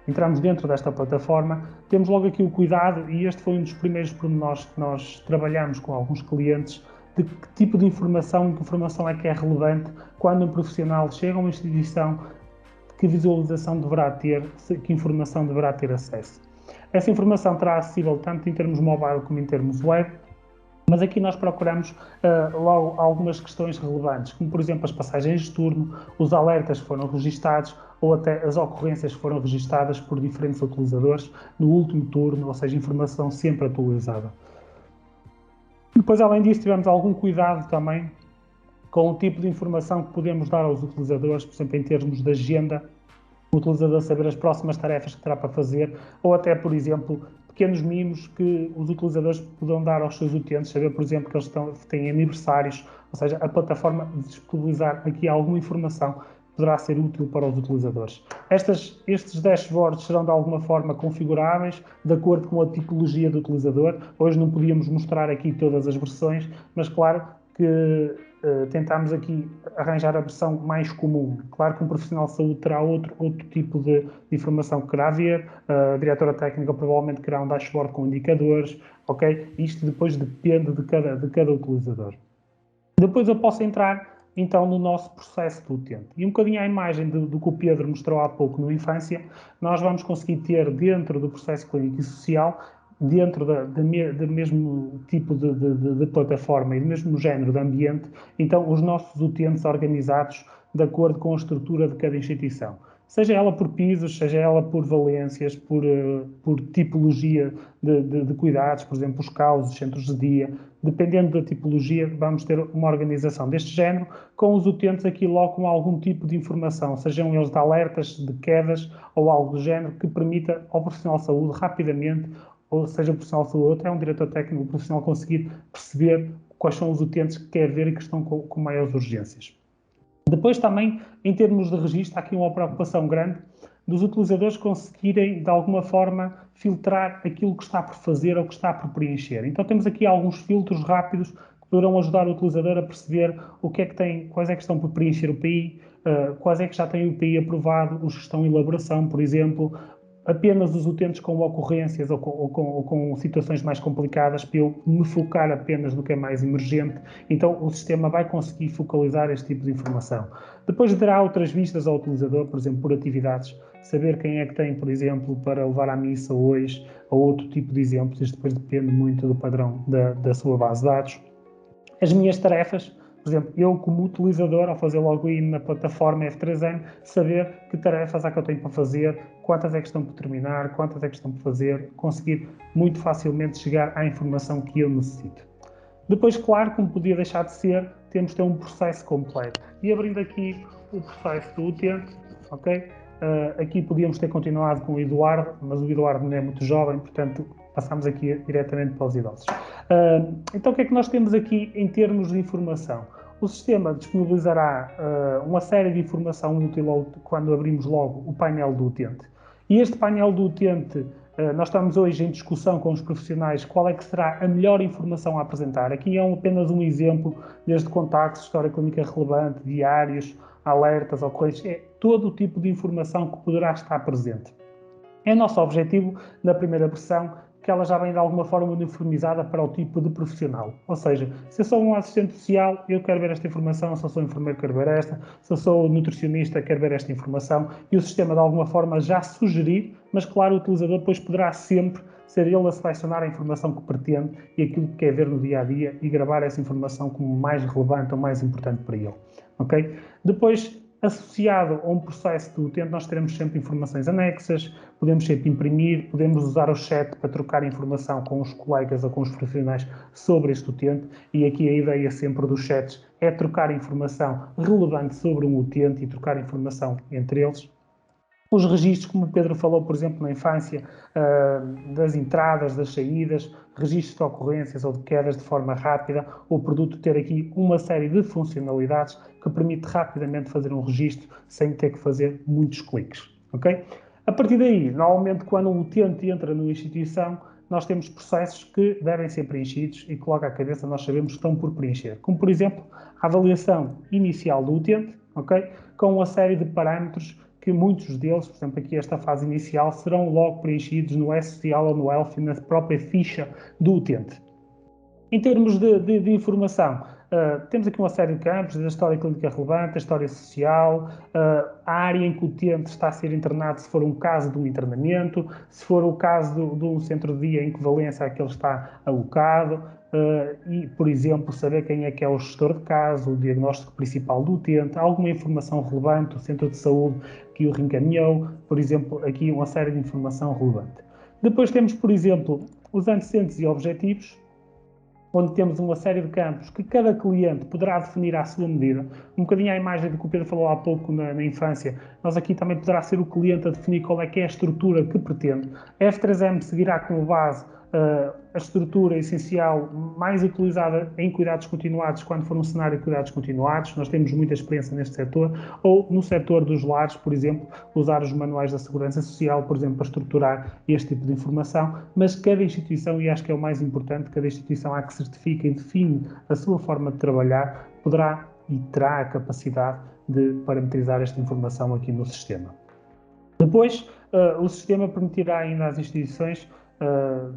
entramos dentro desta plataforma, temos logo aqui o cuidado, e este foi um dos primeiros pormenores que nós trabalhamos com alguns clientes, de que tipo de informação, que informação é que é relevante quando um profissional chega a uma instituição, que visualização deverá ter, que informação deverá ter acesso. Essa informação terá acessível tanto em termos mobile como em termos web, mas aqui nós procuramos logo algumas questões relevantes, como por exemplo as passagens de turno, os alertas que foram registados ou até as ocorrências que foram registadas por diferentes utilizadores no último turno, ou seja, informação sempre atualizada. Depois, além disso, tivemos algum cuidado também com o tipo de informação que podemos dar aos utilizadores, por exemplo, em termos de agenda, o utilizador saber as próximas tarefas que terá para fazer, ou até, por exemplo, pequenos mimos que os utilizadores poderão dar aos seus utentes, saber, por exemplo, que eles têm aniversários, ou seja, a plataforma disponibilizar aqui alguma informação poderá ser útil para os utilizadores. Estes dashboards serão de alguma forma configuráveis de acordo com a tipologia do utilizador. Hoje não podíamos mostrar aqui todas as versões, mas claro que tentámos aqui arranjar a versão mais comum. Claro que um profissional de saúde terá outro tipo de informação que querá ver, a diretora técnica provavelmente querá um dashboard com indicadores, ok? Isto depois depende de cada utilizador. Depois eu posso entrar então no nosso processo do utente. E um bocadinho à imagem do que o Pedro mostrou há pouco no Infância, nós vamos conseguir ter dentro do processo clínico e social, dentro do mesmo tipo de plataforma e do mesmo género de ambiente, então os nossos utentes organizados de acordo com a estrutura de cada instituição. Seja ela por pisos, seja ela por valências, por tipologia de cuidados, por exemplo, os CAUS, os centros de dia. Dependendo da tipologia, vamos ter uma organização deste género, com os utentes aqui logo com algum tipo de informação, sejam eles de alertas, de quedas ou algo do género, que permita ao profissional de saúde rapidamente, ou seja o profissional de saúde ou até um diretor técnico, o profissional conseguir perceber quais são os utentes que quer ver e que estão com maiores urgências. Depois também, em termos de registro, há aqui uma preocupação grande dos utilizadores conseguirem, de alguma forma, filtrar aquilo que está por fazer ou que está por preencher. Então temos aqui alguns filtros rápidos que poderão ajudar o utilizador a perceber o que é que tem, quais é que estão por preencher o PI, quais é que já têm o PI aprovado, os que estão em elaboração, por exemplo, apenas os utentes com ocorrências ou com situações mais complicadas, para eu me focar apenas no que é mais emergente. Então o sistema vai conseguir focalizar este tipo de informação. Depois dará outras vistas ao utilizador, por exemplo, por atividades, saber quem é que tem, por exemplo, para levar à missa hoje, ou outro tipo de exemplos. Isto depois depende muito do padrão da sua base de dados. As minhas tarefas, por exemplo, eu como utilizador, ao fazer login na plataforma F3M, saber que tarefas é que eu tenho para fazer, quantas é que estão por terminar, quantas é que estão por fazer, conseguir muito facilmente chegar à informação que eu necessito. Depois, claro, como podia deixar de ser, temos de ter um processo completo. E abrindo aqui o processo do utente, ok? Aqui podíamos ter continuado com o Eduardo, mas o Eduardo não é muito jovem, portanto passamos aqui diretamente para os idosos. Então o que é que nós temos aqui em termos de informação? O sistema disponibilizará uma série de informação útil quando abrimos logo o painel do utente. E este painel do utente, nós estamos hoje em discussão com os profissionais qual é que será a melhor informação a apresentar. Aqui é apenas um exemplo, desde contactos, história clínica relevante, diários, alertas, ocorrências, é todo o tipo de informação que poderá estar presente. É nosso objetivo, na primeira versão, que ela já vem de alguma forma uniformizada para o tipo de profissional. Ou seja, se eu sou um assistente social, eu quero ver esta informação, se eu sou enfermeiro, quero ver esta, se eu sou nutricionista, quero ver esta informação, e o sistema de alguma forma já sugerir, mas claro, o utilizador depois poderá sempre ser ele a selecionar a informação que pretende e aquilo que quer ver no dia-a-dia e gravar essa informação como mais relevante ou mais importante para ele. Ok? Depois, associado a um processo do utente, nós teremos sempre informações anexas, podemos sempre imprimir, podemos usar o chat para trocar informação com os colegas ou com os profissionais sobre este utente, e aqui a ideia sempre dos chats é trocar informação relevante sobre um utente e trocar informação entre eles. Os registros, como o Pedro falou, por exemplo, na infância, das entradas, das saídas, registros de ocorrências ou de quedas de forma rápida, o produto ter aqui uma série de funcionalidades que permite rapidamente fazer um registro sem ter que fazer muitos cliques. Okay? A partir daí, normalmente quando um utente entra numa instituição, nós temos processos que devem ser preenchidos e que logo à cabeça nós sabemos que estão por preencher. Como, por exemplo, a avaliação inicial do utente, okay? Com uma série de parâmetros que muitos deles, por exemplo, aqui esta fase inicial, serão logo preenchidos no E-Social ou no ELF, na própria ficha do utente. Em termos de informação, temos aqui uma série de campos, a história clínica relevante, a história social, a área em que o utente está a ser internado, se for um caso de um internamento, se for o caso de um centro de dia em que valência é que ele está alocado, e, por exemplo, saber quem é que é o gestor de caso, o diagnóstico principal do utente, alguma informação relevante, o centro de saúde que o reencaminhou, por exemplo, aqui uma série de informação relevante. Depois temos, por exemplo, os antecedentes e objetivos, onde temos uma série de campos que cada cliente poderá definir à sua medida. Um bocadinho à imagem do que o Pedro falou há pouco na infância, nós aqui também poderá ser o cliente a definir qual é que é a estrutura que pretende. A F3M seguirá como base a estrutura essencial mais utilizada em cuidados continuados quando for um cenário de cuidados continuados. Nós temos muita experiência neste setor, ou no setor dos lares, por exemplo, usar os manuais da Segurança Social, por exemplo, para estruturar este tipo de informação, mas cada instituição, e acho que é o mais importante, cada instituição há que certifica e define a sua forma de trabalhar, poderá e terá a capacidade de parametrizar esta informação aqui no sistema. Depois, o sistema permitirá ainda às instituições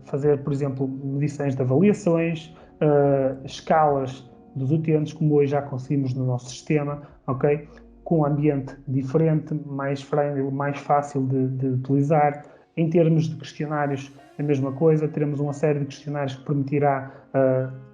fazer, por exemplo, medições de avaliações, escalas dos utentes, como hoje já conseguimos no nosso sistema, ok? Com um ambiente diferente, mais friendly, mais fácil de utilizar. Em termos de questionários, a mesma coisa, teremos uma série de questionários que permitirá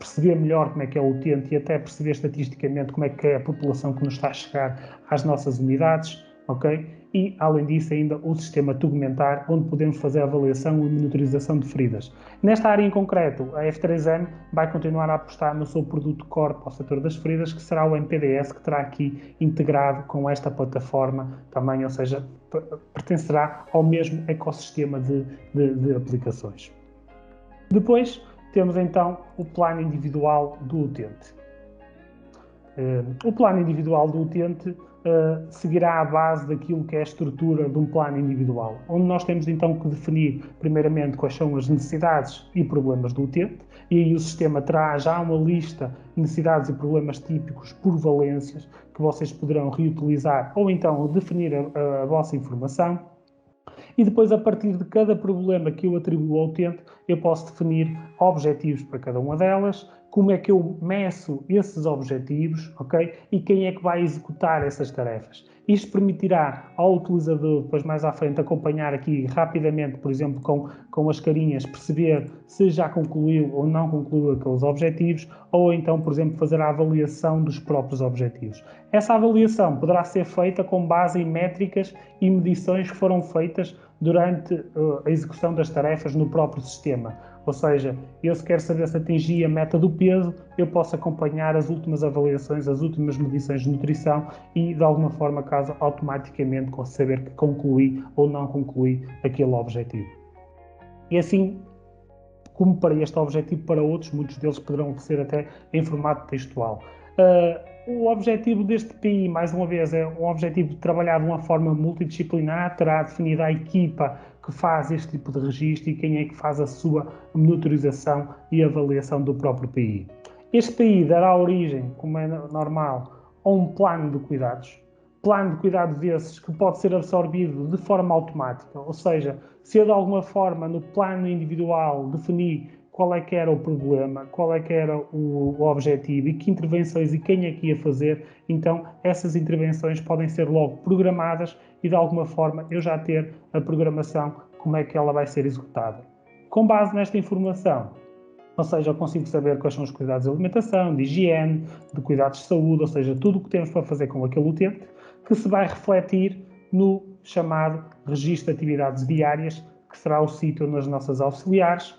perceber melhor como é que é o utente e até perceber estatisticamente como é que é a população que nos está a chegar às nossas unidades, ok? E, além disso, ainda o sistema Tugmentar, onde podemos fazer a avaliação e monitorização de feridas. Nesta área em concreto, a F3M vai continuar a apostar no seu produto core para o setor das feridas, que será o MPDS, que terá aqui integrado com esta plataforma também, ou seja, pertencerá ao mesmo ecossistema de aplicações. Depois, temos então o plano individual do utente. O plano individual do utente seguirá a base daquilo que é a estrutura de um plano individual, onde nós temos então que definir primeiramente quais são as necessidades e problemas do utente, e aí o sistema terá já uma lista de necessidades e problemas típicos por valências que vocês poderão reutilizar ou então definir a vossa informação. E depois, a partir de cada problema que eu atribuo ao utente, eu posso definir objetivos para cada uma delas, como é que eu meço esses objetivos, ok? E quem é que vai executar essas tarefas. Isto permitirá ao utilizador, depois mais à frente, acompanhar aqui rapidamente, por exemplo, com as carinhas, perceber se já concluiu ou não concluiu aqueles objetivos, ou então, por exemplo, fazer a avaliação dos próprios objetivos. Essa avaliação poderá ser feita com base em métricas e medições que foram feitas durante a execução das tarefas no próprio sistema. Ou seja, eu se quero saber se atingi a meta do peso, eu posso acompanhar as últimas avaliações, as últimas medições de nutrição e, de alguma forma, caso automaticamente saber que concluí ou não concluí aquele objetivo. E assim, como para este objetivo, para outros, muitos deles poderão ser até em formato textual. O objetivo deste PI, mais uma vez, é um objetivo de trabalhar de uma forma multidisciplinar, terá definida a equipa que faz este tipo de registro e quem é que faz a sua monitorização e avaliação do próprio PI. Este PI dará origem, como é normal, a um plano de cuidados. Plano de cuidados esses que pode ser absorvido de forma automática, ou seja, se eu de alguma forma no plano individual defini qual é que era o problema, qual é que era o objetivo e que intervenções e quem é que ia fazer, então essas intervenções podem ser logo programadas e de alguma forma eu já ter a programação, como é que ela vai ser executada. Com base nesta informação, ou seja, eu consigo saber quais são os cuidados de alimentação, de higiene, de cuidados de saúde, ou seja, tudo o que temos para fazer com aquele utente, que se vai refletir no chamado registro de atividades diárias, que será o sítio nas nossas auxiliares,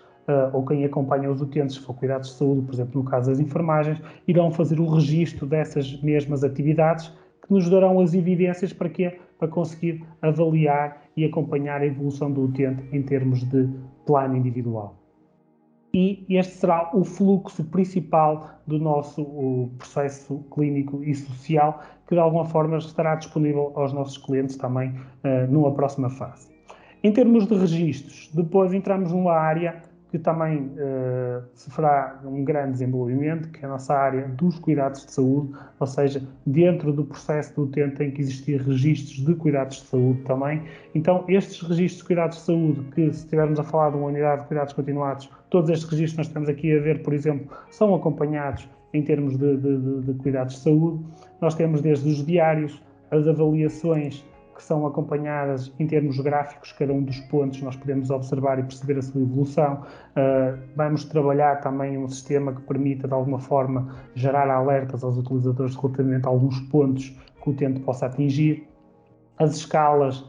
ou quem acompanha os utentes, se for cuidados de saúde, por exemplo, no caso das enfermagens, irão fazer o registro dessas mesmas atividades que nos darão as evidências para quê? Para conseguir avaliar e acompanhar a evolução do utente em termos de plano individual. E este será o fluxo principal do nosso processo clínico e social, que de alguma forma estará disponível aos nossos clientes também numa próxima fase. Em termos de registros, depois entramos numa área que também sofrerá um grande desenvolvimento, que é a nossa área dos cuidados de saúde, ou seja, dentro do processo do utente tem que existir registros de cuidados de saúde também. Então, estes registros de cuidados de saúde, que se estivermos a falar de uma unidade de cuidados continuados, todos estes registros que nós estamos aqui a ver, por exemplo, são acompanhados em termos de cuidados de saúde. Nós temos desde os diários, as avaliações, que são acompanhadas em termos gráficos, cada um dos pontos nós podemos observar e perceber a sua evolução. Vamos trabalhar também um sistema que permita, de alguma forma, gerar alertas aos utilizadores relativamente a alguns pontos que o utente possa atingir. As escalas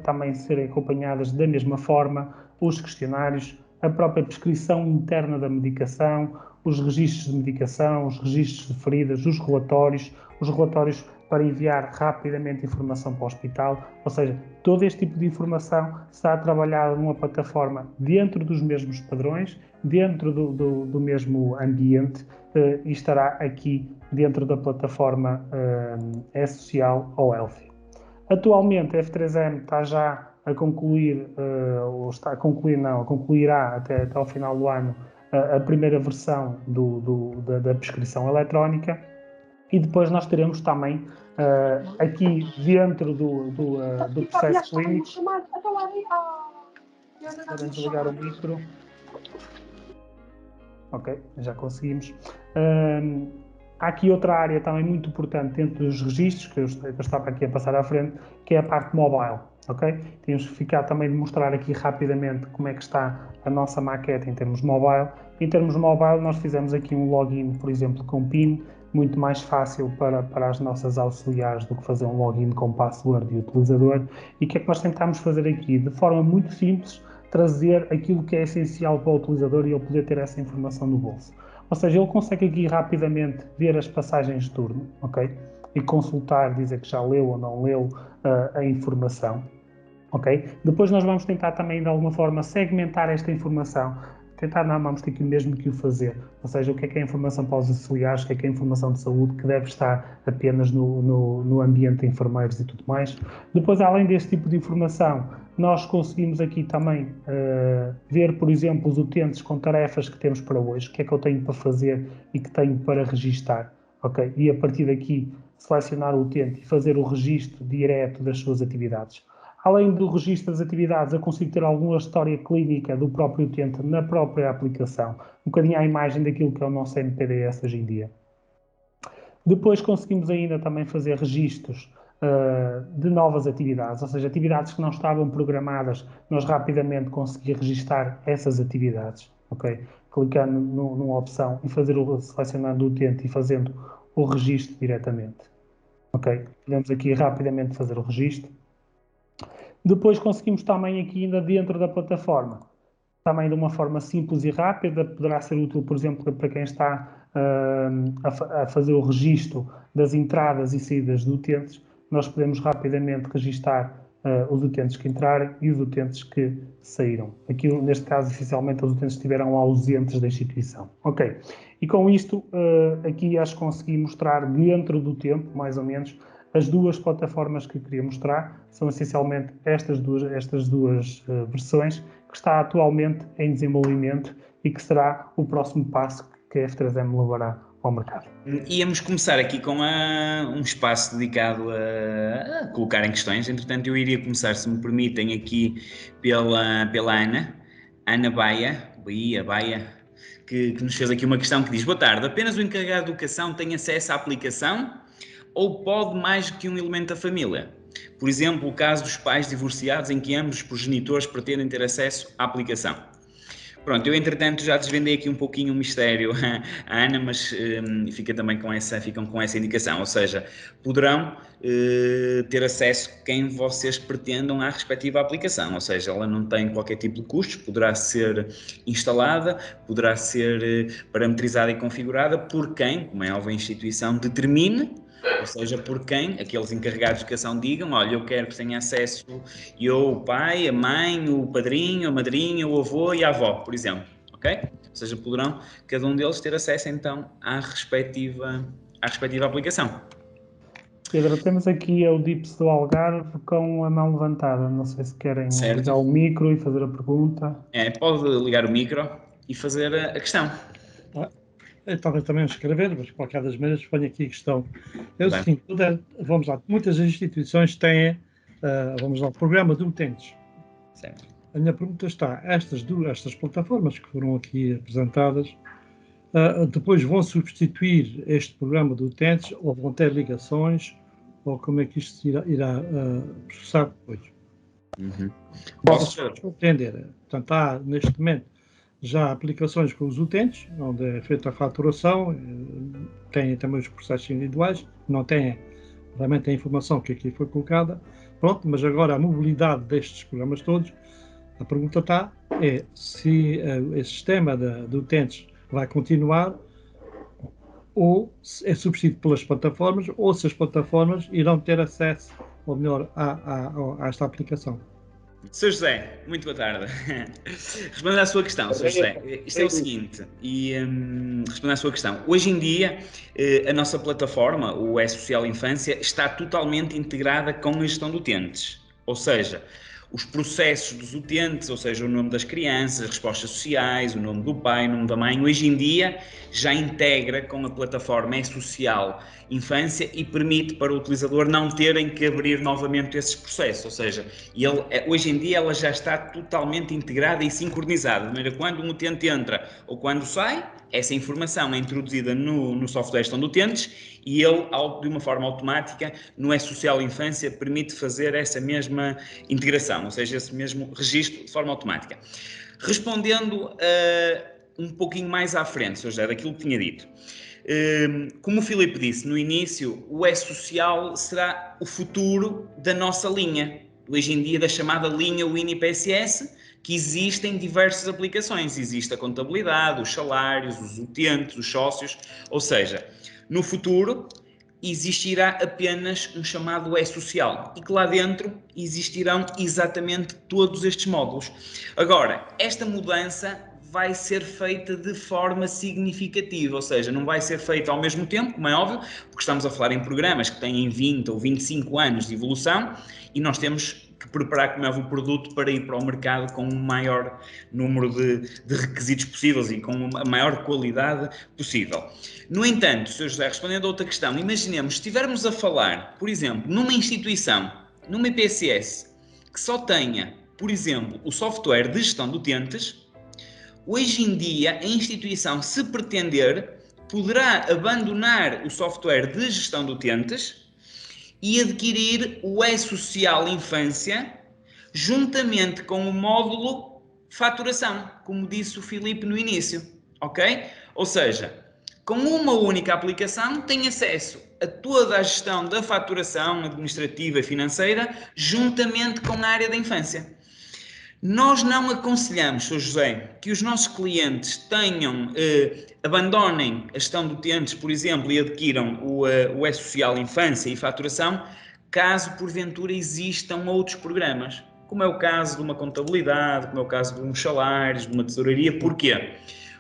também serem acompanhadas da mesma forma, os questionários, a própria prescrição interna da medicação, os registros de medicação, os registros de feridas, os relatórios para enviar rapidamente informação para o hospital, ou seja, todo este tipo de informação está trabalhada numa plataforma dentro dos mesmos padrões, dentro do mesmo ambiente e estará aqui dentro da plataforma E-Social ou Healthy. Atualmente a F3M está já a concluir, concluirá até ao final do ano a primeira versão da prescrição eletrónica. E depois nós teremos também aqui dentro do processo clínico. Vamos desligar o micro. Ok, já conseguimos. Há aqui outra área também muito importante dentro dos registros, que eu estava aqui a passar à frente, que é a parte mobile. Ok? Temos que ficar também de mostrar aqui rapidamente como é que está a nossa maquete em termos mobile. Em termos mobile, nós fizemos aqui um login, por exemplo, com PIN, muito mais fácil para as nossas auxiliares do que fazer um login com password e utilizador. E o que é que nós tentamos fazer aqui? De forma muito simples, trazer aquilo que é essencial para o utilizador e ele poder ter essa informação no bolso. Ou seja, ele consegue aqui rapidamente ver as passagens de turno, ok? E consultar, dizer que já leu ou não leu a informação, ok? Depois nós vamos tentar também, de alguma forma, segmentar esta informação. Vamos ter mesmo que o fazer. Ou seja, o que é a informação para os auxiliares, o que é a informação de saúde, que deve estar apenas no ambiente de enfermeiros e tudo mais. Depois, além deste tipo de informação, nós conseguimos aqui também ver, por exemplo, os utentes com tarefas que temos para hoje, o que é que eu tenho para fazer e que tenho para registar, ok? E a partir daqui, selecionar o utente e fazer o registro direto das suas atividades. Além do registro das atividades, eu consigo ter alguma história clínica do próprio utente na própria aplicação, um bocadinho à imagem daquilo que é o nosso NPDS hoje em dia. Depois conseguimos ainda também fazer registros de novas atividades, ou seja, atividades que não estavam programadas, nós rapidamente conseguimos registar essas atividades, ok? Clicando numa opção e selecionando o utente e fazendo o registro diretamente, ok? Podemos aqui rapidamente fazer o registro. Depois conseguimos também aqui ainda dentro da plataforma, também de uma forma simples e rápida, poderá ser útil, por exemplo, para quem está a fazer o registro das entradas e saídas de utentes, nós podemos rapidamente registar os utentes que entraram e os utentes que saíram. Aqui, neste caso, essencialmente, os utentes estiveram ausentes da instituição. Ok. E com isto, aqui acho que consegui mostrar dentro do tempo, mais ou menos, as duas plataformas que eu queria mostrar. São essencialmente estas duas versões que está atualmente em desenvolvimento e que será o próximo passo que a F3M levará ao mercado. Íamos começar aqui com um espaço dedicado a colocar em questões, entretanto eu iria começar, se me permitem, aqui pela Ana Baia, que nos fez aqui uma questão que diz: boa tarde, apenas o encarregado de educação tem acesso à aplicação ou pode mais do que um elemento da família? Por exemplo, o caso dos pais divorciados em que ambos os progenitores pretendem ter acesso à aplicação. Pronto, eu entretanto já desvendei aqui um pouquinho o mistério à Ana, mas ficam com essa indicação, ou seja, poderão ter acesso quem vocês pretendam à respectiva aplicação, ou seja, ela não tem qualquer tipo de custos, poderá ser instalada, poderá ser parametrizada e configurada por quem, como é óbvio, a instituição determine, ou seja, por quem aqueles encarregados de educação digam: olha, eu quero que tenha acesso eu, o pai, a mãe, o padrinho, a madrinha, o avô e a avó, por exemplo, ok? Ou seja, poderão cada um deles ter acesso então à respectiva aplicação. Pedro, temos aqui o Dips do Algarve com a mão levantada, não sei se querem ligar o micro e fazer a pergunta. Pode ligar o micro e fazer a questão. Talvez também escrever, mas de qualquer das maneiras ponho aqui a questão. É o seguinte, vamos lá, muitas instituições têm, o programa de utentes. Certo. A minha pergunta está: estas plataformas que foram aqui apresentadas, depois vão substituir este programa de utentes ou vão ter ligações, ou como é que isto se irá processar depois? Posso entender. Portanto, há neste momento já há aplicações com os utentes, onde é feita a faturação, têm também os processos individuais, não têm realmente a informação que aqui foi colocada, pronto, mas agora a mobilidade destes programas todos A pergunta está é se esse sistema de utentes vai continuar ou é substituído pelas plataformas, ou se as plataformas irão ter acesso, ou melhor, a esta aplicação. Sr. José, muito boa tarde. Respondendo à sua questão, Sr. José, isto é o seguinte, respondendo à sua questão, hoje em dia a nossa plataforma, o E-Social Infância, está totalmente integrada com a gestão de utentes, ou seja, os processos dos utentes, ou seja, o nome das crianças, as respostas sociais, o nome do pai, o nome da mãe, hoje em dia já integra com a plataforma E-Social Infância e permite para o utilizador não terem que abrir novamente esses processos, ou seja, hoje em dia ela já está totalmente integrada e sincronizada, de maneira que quando um utente entra ou quando sai, essa informação é introduzida no software de gestão de utentes e ele, de uma forma automática, no E-Social Infância, permite fazer essa mesma integração, ou seja, esse mesmo registro de forma automática. Respondendo um pouquinho mais à frente, Sr. José, daquilo que tinha dito. Como o Filipe disse no início, o E-Social será o futuro da nossa linha, hoje em dia da chamada linha WinIPSS, que existem diversas aplicações. Existe a contabilidade, os salários, os utentes, os sócios, ou seja, no futuro existirá apenas um chamado E-Social e que lá dentro existirão exatamente todos estes módulos. Agora, esta mudança vai ser feita de forma significativa, ou seja, não vai ser feita ao mesmo tempo, como é óbvio, porque estamos a falar em programas que têm 20 ou 25 anos de evolução e nós temos que preparar, como é óbvio, o produto para ir para o mercado com o maior número de requisitos possíveis e com a maior qualidade possível. No entanto, Sr. José, respondendo a outra questão, imaginemos, se estivermos a falar, por exemplo, numa instituição, numa IPSS, que só tenha, por exemplo, o software de gestão de utentes, hoje em dia a instituição, se pretender, poderá abandonar o software de gestão de utentes e adquirir o E-Social Infância juntamente com o módulo faturação, como disse o Filipe no início, ok? Ou seja, com uma única aplicação tem acesso a toda a gestão da faturação administrativa e financeira juntamente com a área da infância. Nós não aconselhamos, Sr. José, que os nossos clientes abandonem a gestão de utentes, por exemplo, e adquiram o E-Social Infância e faturação, caso porventura existam outros programas, como é o caso de uma contabilidade, como é o caso de uns salários, de uma tesouraria. Porquê?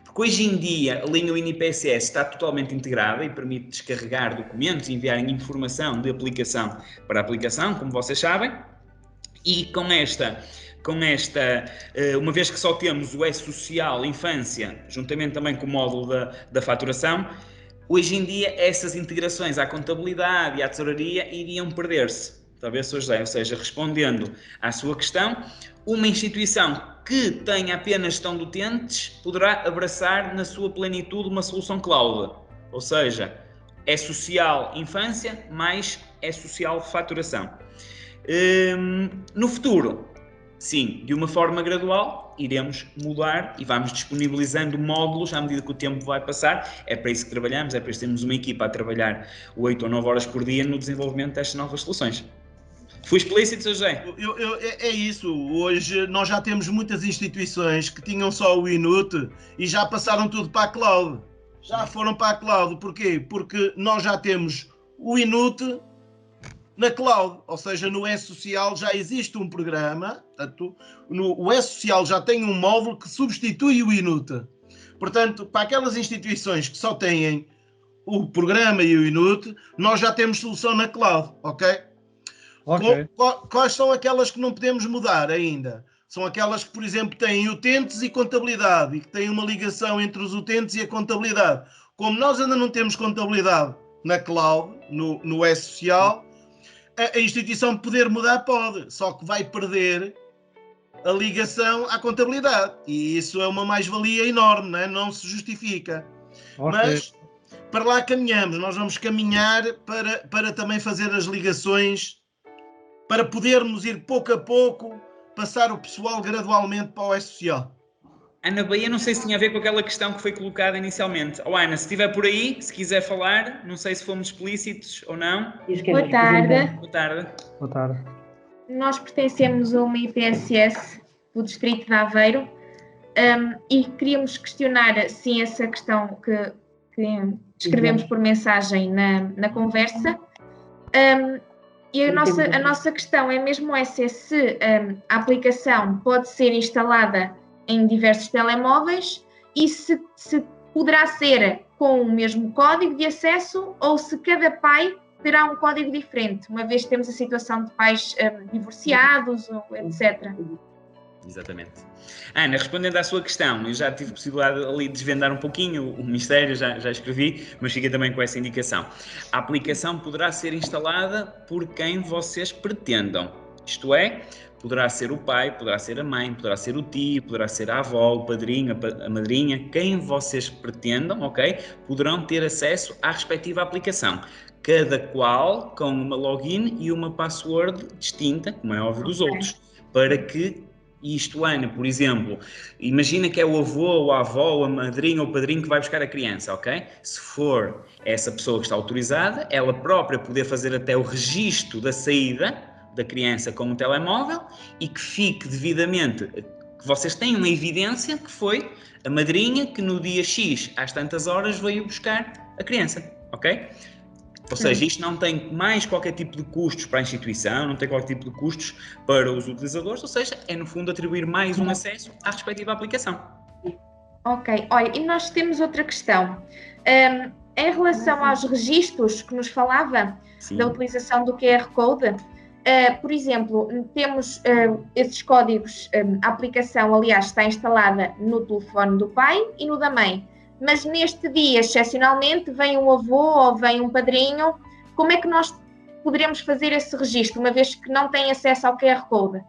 Porque hoje em dia a linha WinIPSS está totalmente integrada e permite descarregar documentos e enviarem informação de aplicação para aplicação, como vocês sabem, e com esta, uma vez que só temos o E-Social Infância, juntamente também com o módulo da faturação, hoje em dia essas integrações à contabilidade e à tesouraria iriam perder-se. Talvez, Sr. José, ou seja, respondendo à sua questão, uma instituição que tenha apenas gestão de utentes poderá abraçar na sua plenitude uma solução cloud, ou seja, E-Social Infância mais E-Social Faturação. No futuro, sim, de uma forma gradual, iremos mudar e vamos disponibilizando módulos à medida que o tempo vai passar. É para isso que trabalhamos, é para isso que temos uma equipa a trabalhar 8 ou 9 horas por dia no desenvolvimento destas novas soluções. Fui explícito, Sr. José? É isso. Hoje nós já temos muitas instituições que tinham só o Inut e já passaram tudo para a cloud. Já foram para a cloud. Porquê? Porque nós já temos o Inut na cloud, ou seja, no E-Social já existe um programa, portanto, o E-Social já tem um módulo que substitui o Inut. Portanto, para aquelas instituições que só têm o programa e o Inut, nós já temos solução na cloud, ok? Quais são aquelas que não podemos mudar ainda? São aquelas que, por exemplo, têm utentes e contabilidade e que têm uma ligação entre os utentes e a contabilidade. Como nós ainda não temos contabilidade na cloud, no E-Social, a instituição poder mudar pode, só que vai perder a ligação à contabilidade. E isso é uma mais-valia enorme, não é? Não se justifica. Mas para lá caminhamos, nós vamos caminhar para também fazer as ligações, para podermos ir pouco a pouco, passar o pessoal gradualmente para o E-Social. Ana Bahia, não sei se tinha a ver com aquela questão que foi colocada inicialmente. Ana, se estiver por aí, se quiser falar, não sei se fomos explícitos ou não. Boa tarde. Boa tarde. Boa tarde. Nós pertencemos a uma IPSS do Distrito de Aveiro, e queríamos questionar, sim, essa questão que escrevemos por mensagem na conversa. E a nossa questão é mesmo essa, é se a aplicação pode ser instalada em diversos telemóveis e se poderá ser com o mesmo código de acesso ou se cada pai terá um código diferente, uma vez que temos a situação de pais divorciados, etc. Exatamente. Ana, respondendo à sua questão, eu já tive possibilidade ali de desvendar um pouquinho o mistério, já escrevi, mas fica também com essa indicação. A aplicação poderá ser instalada por quem vocês pretendam. Isto é, poderá ser o pai, poderá ser a mãe, poderá ser o tio, poderá ser a avó, o padrinho, a madrinha, quem vocês pretendam, ok? Poderão ter acesso à respectiva aplicação. Cada qual com uma login e uma password distinta, como é óbvio, dos outros, para que isto, Ana, por exemplo, imagina que é o avô, ou a avó, ou a madrinha ou o padrinho que vai buscar a criança, ok? Se for essa pessoa que está autorizada, ela própria poder fazer até o registro da saída da criança com o telemóvel e que fique devidamente, que vocês tenham a evidência que foi a madrinha que no dia X, às tantas horas, veio buscar a criança, ok? Ou seja, isto não tem mais qualquer tipo de custos para a instituição, não tem qualquer tipo de custos para os utilizadores, ou seja, é no fundo atribuir mais um acesso à respectiva aplicação. Ok, olha, e nós temos outra questão. Em relação aos registros que nos falava, sim, da utilização do QR Code, por exemplo, temos esses códigos, a aplicação, aliás, está instalada no telefone do pai e no da mãe. Mas neste dia, excepcionalmente, vem um avô ou vem um padrinho, como é que nós poderemos fazer esse registro, uma vez que não tem acesso ao QR Code?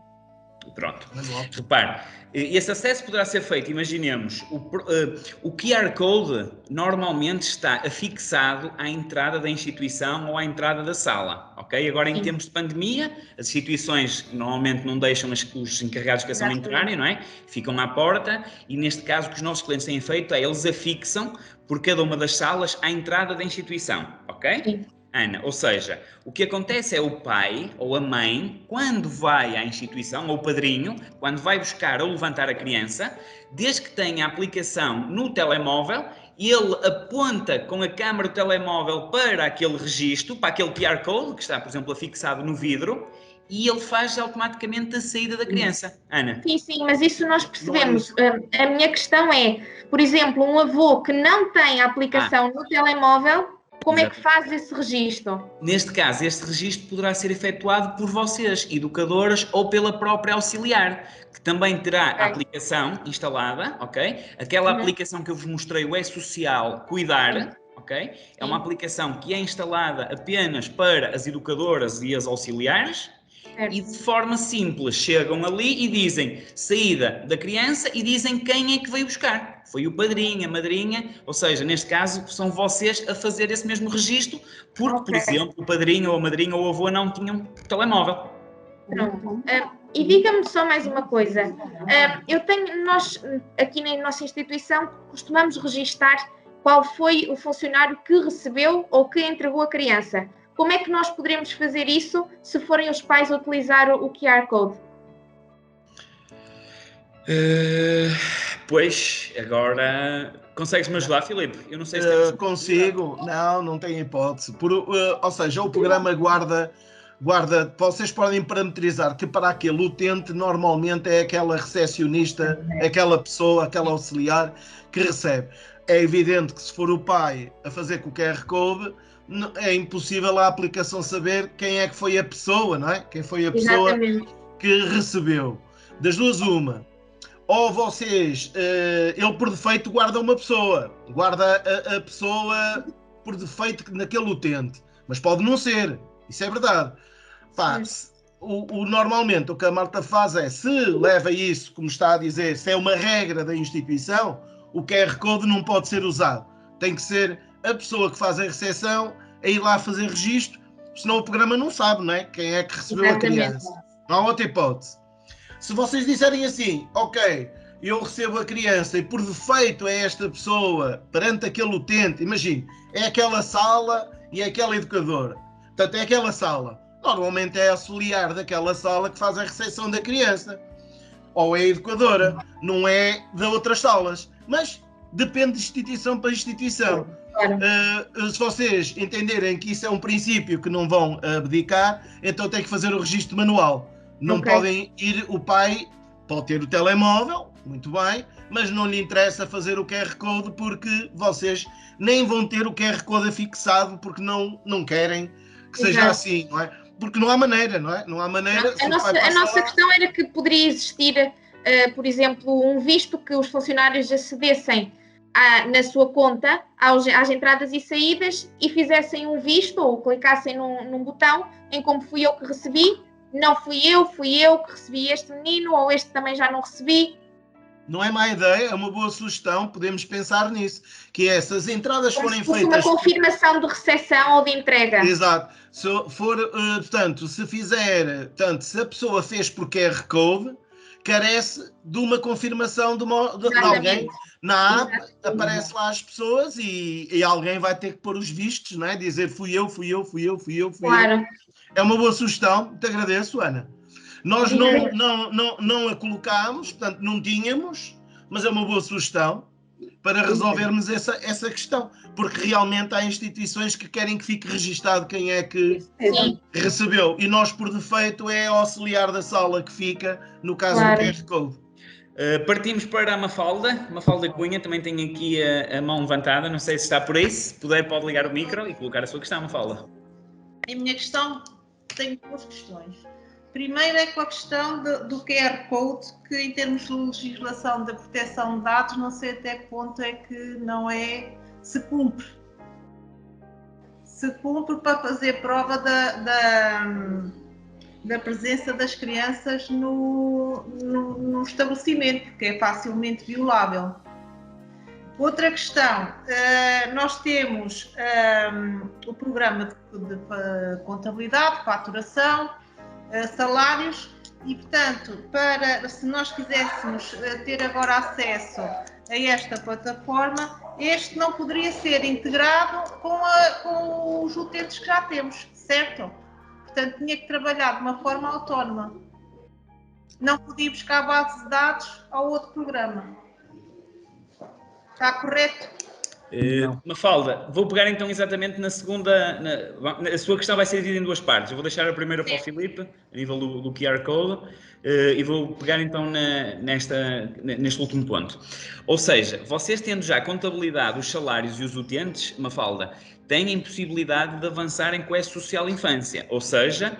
Pronto, repare, esse acesso poderá ser feito, imaginemos, o QR Code normalmente está afixado à entrada da instituição ou à entrada da sala, ok? Agora, em tempos de pandemia, as instituições normalmente não deixam os encarregados de educação entrarem, não é? Ficam à porta e, neste caso, o que os nossos clientes têm feito é, eles afixam por cada uma das salas à entrada da instituição, ok? Sim. Ana, ou seja, o que acontece é o pai ou a mãe, quando vai à instituição, ou o padrinho, quando vai buscar ou levantar a criança, desde que tenha a aplicação no telemóvel, ele aponta com a câmara do telemóvel para aquele registro, para aquele QR Code, que está, por exemplo, afixado no vidro, e ele faz automaticamente a saída da criança. Ana? Sim, mas isso nós percebemos. A minha questão é, por exemplo, um avô que não tem a aplicação no telemóvel, como é que faz esse registro? Neste caso, este registro poderá ser efetuado por vocês, educadoras, ou pela própria auxiliar, que também terá a aplicação instalada, ok? Aquela aplicação que eu vos mostrei, o E-Social Cuidar, ok? É uma aplicação que é instalada apenas para as educadoras e as auxiliares, e de forma simples chegam ali e dizem saída da criança e dizem quem é que veio buscar. Foi o padrinho, a madrinha, ou seja, neste caso são vocês a fazer esse mesmo registro, porque, por exemplo, o padrinho ou a madrinha ou o avô não tinham telemóvel. Pronto. E diga-me só mais uma coisa. Nós aqui na nossa instituição costumamos registar qual foi o funcionário que recebeu ou que entregou a criança. Como é que nós poderemos fazer isso se forem os pais a utilizar o QR Code? Pois, agora... Consegues-me ajudar, Filipe? Eu não sei se consigo. Não tem hipótese. Ou seja, o programa guarda... Vocês podem parametrizar que para aquele utente normalmente é aquela recepcionista, aquela pessoa, aquela auxiliar que recebe. É evidente que se for o pai a fazer com o QR Code, é impossível a aplicação saber quem é que foi a pessoa, não é? Quem foi a pessoa que recebeu. Das duas, uma. Ou vocês, ele por defeito guarda uma pessoa, guarda a pessoa por defeito naquele utente, mas pode não ser, isso é verdade. Normalmente o que a malta faz é, se leva isso, como está a dizer, se é uma regra da instituição, o QR Code não pode ser usado. Tem que ser a pessoa que faz a recepção a ir lá fazer registro, senão o programa não sabe, não é? Quem é que recebeu a criança. Não há outra hipótese. Se vocês disserem assim, ok, eu recebo a criança e por defeito é esta pessoa perante aquele utente, imagine, é aquela sala e é aquela educadora. Portanto, é aquela sala. Normalmente é a auxiliar daquela sala que faz a recepção da criança. ou é educadora, não é de outras salas. Mas depende de instituição para instituição. Claro. Se vocês entenderem que isso é um princípio que não vão abdicar, então tem que fazer o registro manual. Não podem ir, o pai pode ter o telemóvel, muito bem, mas não lhe interessa fazer o QR Code porque vocês nem vão ter o QR Code afixado porque não querem que seja assim, não é? Porque não há maneira, não é? Não há maneira. A nossa questão era que poderia existir, por exemplo, um visto que os funcionários acedessem na sua conta às entradas e saídas e fizessem um visto ou clicassem num botão em como fui eu que recebi, não fui eu que recebi este menino ou este também já não recebi. Não é má ideia, é uma boa sugestão, podemos pensar nisso, que é, se as entradas forem feitas... uma confirmação de recepção ou de entrega. Exato. Se for, portanto, se a pessoa fez por QR Code, carece de uma confirmação de alguém. Na app aparece lá as pessoas e alguém vai ter que pôr os vistos, não é? Dizer fui eu. Claro. É uma boa sugestão, te agradeço, Ana. Nós não a colocámos, portanto não tínhamos, mas é uma boa sugestão para resolvermos essa questão, porque realmente há instituições que querem que fique registado quem é que recebeu, e nós por defeito é auxiliar da sala que fica, no caso do QR Code. Partimos para a Mafalda Cunha, também tem aqui a mão levantada, não sei se está por aí, se puder pode ligar o micro e colocar a sua questão, Mafalda. A minha questão, tenho duas questões. Primeiro é com a questão do QR Code, que em termos de legislação da proteção de dados, não sei até que ponto é que não se cumpre. Se cumpre para fazer prova da presença das crianças no estabelecimento, que é facilmente violável. Outra questão, nós temos o programa de contabilidade, faturação, salários e, portanto, se nós quiséssemos ter agora acesso a esta plataforma, este não poderia ser integrado com os utentes que já temos, certo? Portanto, tinha que trabalhar de uma forma autónoma. Não podia buscar a base de dados ao outro programa. Está correto? Mafalda, vou pegar então exatamente na segunda. A sua questão vai ser dividida em duas partes. Eu vou deixar a primeira para o Filipe, a nível do QR Code, e vou pegar então neste último ponto. Ou seja, vocês tendo já contabilidade os salários e os utentes, Mafalda, têm possibilidade de avançarem com a social infância. Ou seja,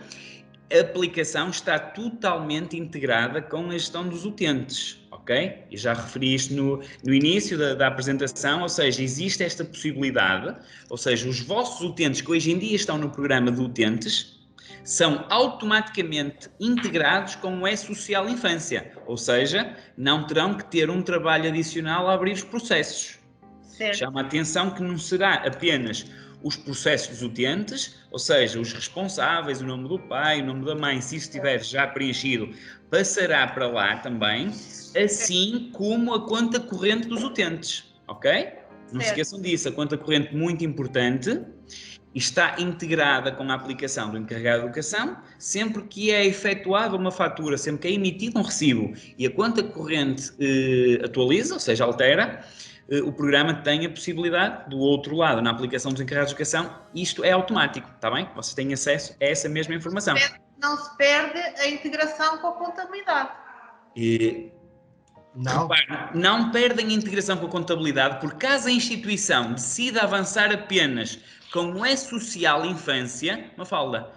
a aplicação está totalmente integrada com a gestão dos utentes. Ok? E já referi isto no início da apresentação, ou seja, existe esta possibilidade, ou seja, os vossos utentes que hoje em dia estão no programa de utentes são automaticamente integrados com o E-Social Infância, ou seja, não terão que ter um trabalho adicional a abrir os processos. Certo. Chama a atenção que não será apenas os processos dos utentes, ou seja, os responsáveis, o nome do pai, o nome da mãe, se isso estiver já preenchido, passará para lá também, assim como a conta corrente dos utentes, ok? Não se esqueçam disso, a conta corrente muito importante, está integrada com a aplicação do encarregado de educação, sempre que é efetuada uma fatura, sempre que é emitido um recibo e a conta corrente atualiza, ou seja, altera, o programa tem a possibilidade, do outro lado, na aplicação dos encarregados de educação, isto é automático, está bem? Vocês têm acesso a essa mesma informação. Não se perde a integração com a contabilidade. Não perdem a integração com a contabilidade, porque caso a instituição decida avançar apenas com o E-Social Infância, Mafalda,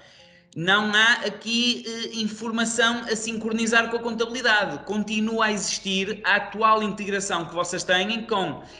não há aqui informação a sincronizar com a contabilidade. Continua a existir a atual integração que vocês têm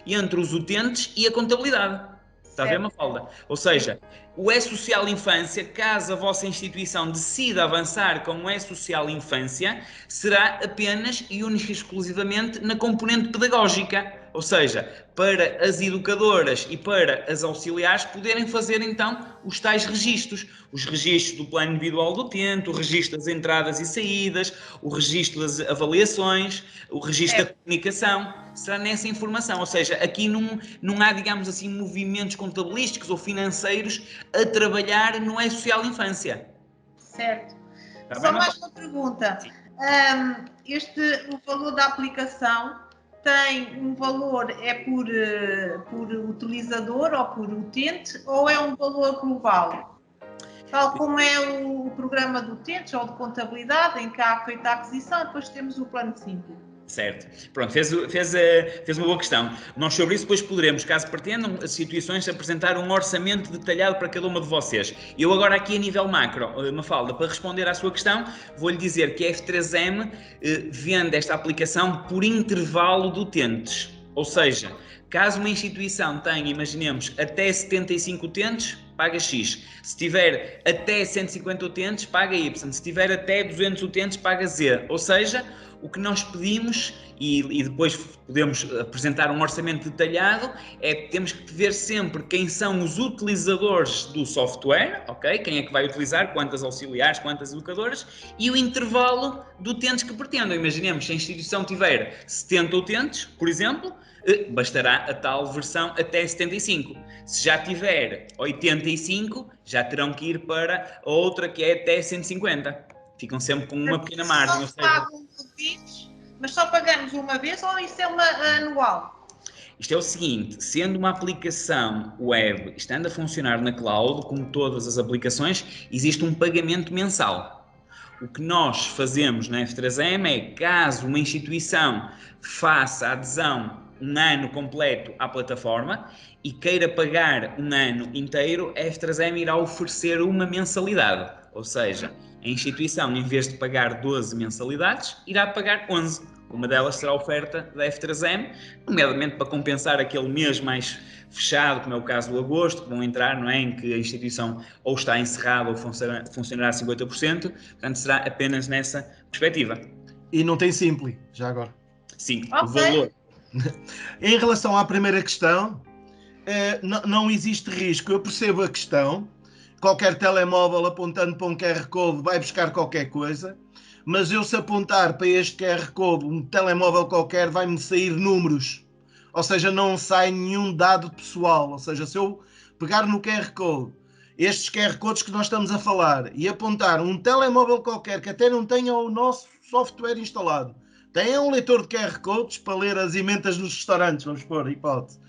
entre os utentes e a contabilidade. Está a ver, Mafalda? Ou seja, o E-Social Infância, caso a vossa instituição decida avançar com o E-Social Infância, será apenas e única e exclusivamente na componente pedagógica. Ou seja, para as educadoras e para as auxiliares poderem fazer então os tais registros. Os registros do plano individual do utente, o registro das entradas e saídas, o registro das avaliações, o registro da comunicação. Será nessa informação. Ou seja, aqui não há, digamos assim, movimentos contabilísticos ou financeiros a trabalhar no E-Social Infância. Certo. Só mais uma pergunta. O valor da aplicação tem um valor, é por utilizador ou por utente, ou é um valor global? Tal como é o programa de utentes ou de contabilidade, em que há feita a aquisição, depois temos o plano simples. Certo. Pronto, fez uma boa questão. Nós sobre isso depois poderemos, caso pretendam, as situações, apresentar um orçamento detalhado para cada uma de vocês. Eu agora aqui a nível macro, Mafalda, para responder à sua questão, vou-lhe dizer que a F3M vende esta aplicação por intervalo de utentes. Ou seja, caso uma instituição tenha, imaginemos, até 75 utentes, paga X. Se tiver até 150 utentes, paga Y. Se tiver até 200 utentes, paga Z. Ou seja, o que nós pedimos, e depois podemos apresentar um orçamento detalhado, é que temos que ver sempre quem são os utilizadores do software, ok? Quem é que vai utilizar, quantas auxiliares, quantas educadoras, e o intervalo de utentes que pretendam. Imaginemos, se a instituição tiver 70 utentes, por exemplo, bastará a tal versão até 75. Se já tiver 85, já terão que ir para a outra que é até 150. Ficam sempre com uma pequena margem. Mas só pagamos uma vez ou isso é uma anual? Isto é o seguinte, sendo uma aplicação web, estando a funcionar na cloud, como todas as aplicações, existe um pagamento mensal. O que nós fazemos na F3M é, caso uma instituição faça a adesão um ano completo à plataforma e queira pagar um ano inteiro, a F3M irá oferecer uma mensalidade. Ou seja, a instituição, em vez de pagar 12 mensalidades, irá pagar 11. Uma delas será a oferta da F3M, nomeadamente para compensar aquele mês mais fechado, como é o caso do agosto, que vão entrar, não é, em que a instituição ou está encerrada ou funcionará a 50%, portanto será apenas nessa perspectiva. E não tem Simpli, já agora. Sim, okay. O valor. Em relação à primeira questão, não existe risco. Eu percebo a questão. Qualquer telemóvel apontando para um QR Code vai buscar qualquer coisa, mas eu se apontar para este QR Code um telemóvel qualquer vai-me sair números, ou seja, não sai nenhum dado pessoal. Ou seja, se eu pegar no QR Code, estes QR Codes que nós estamos a falar, e apontar um telemóvel qualquer que até não tenha o nosso software instalado, tem um leitor de QR Codes para ler as emendas nos restaurantes, vamos pôr a hipótese,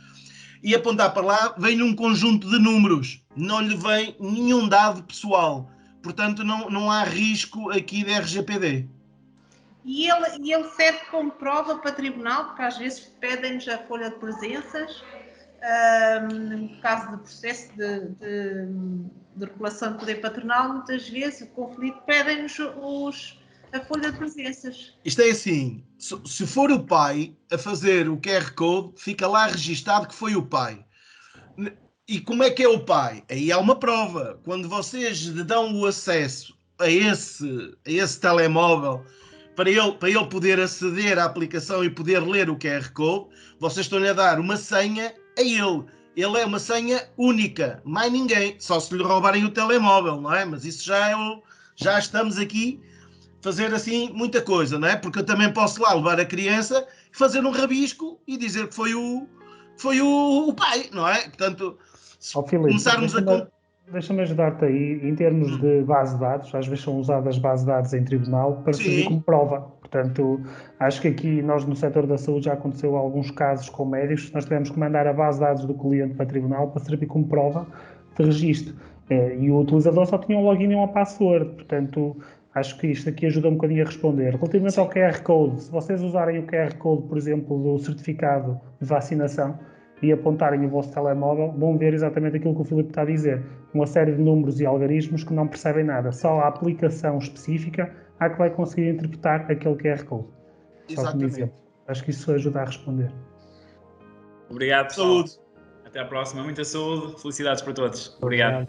e apontar para lá, vem um conjunto de números, não lhe vem nenhum dado pessoal. Portanto, não há risco aqui de RGPD. E ele serve como prova para tribunal, porque às vezes pedem-nos a folha de presenças, no caso de processo de regulação de poder patronal, muitas vezes o conflito pedem-nos a folha de presenças. Isto é assim, se for o pai a fazer o QR Code, fica lá registado que foi o pai. E como é que é o pai? Aí há uma prova. Quando vocês lhe dão o acesso a esse telemóvel, para ele poder aceder à aplicação e poder ler o QR Code, vocês estão-lhe a dar uma senha a ele. Ele é uma senha única, mais ninguém. Só se lhe roubarem o telemóvel, não é? Mas isso já estamos aqui fazer assim muita coisa, não é? Porque eu também posso lá levar a criança, fazer um rabisco e dizer que foi o pai, não é? Portanto, se começarmos a... Deixa-me ajudar-te aí, em termos de base de dados, às vezes são usadas bases de dados em tribunal para servir como prova. Portanto, acho que aqui nós no setor da saúde já aconteceu alguns casos com médicos, nós tivemos que mandar a base de dados do cliente para tribunal para servir como prova de registro. E o utilizador só tinha um login e uma password, portanto... Acho que isto aqui ajuda um bocadinho a responder. Relativamente ao QR Code, se vocês usarem o QR Code, por exemplo, do certificado de vacinação e apontarem o vosso telemóvel, vão ver exatamente aquilo que o Filipe está a dizer. Uma série de números e algarismos que não percebem nada. Só a aplicação específica há que vai conseguir interpretar aquele QR Code. Só como exemplo. Acho que isso ajuda a responder. Obrigado, pessoal. Saúde. Até à próxima. Muita saúde. Felicidades para todos. Obrigado.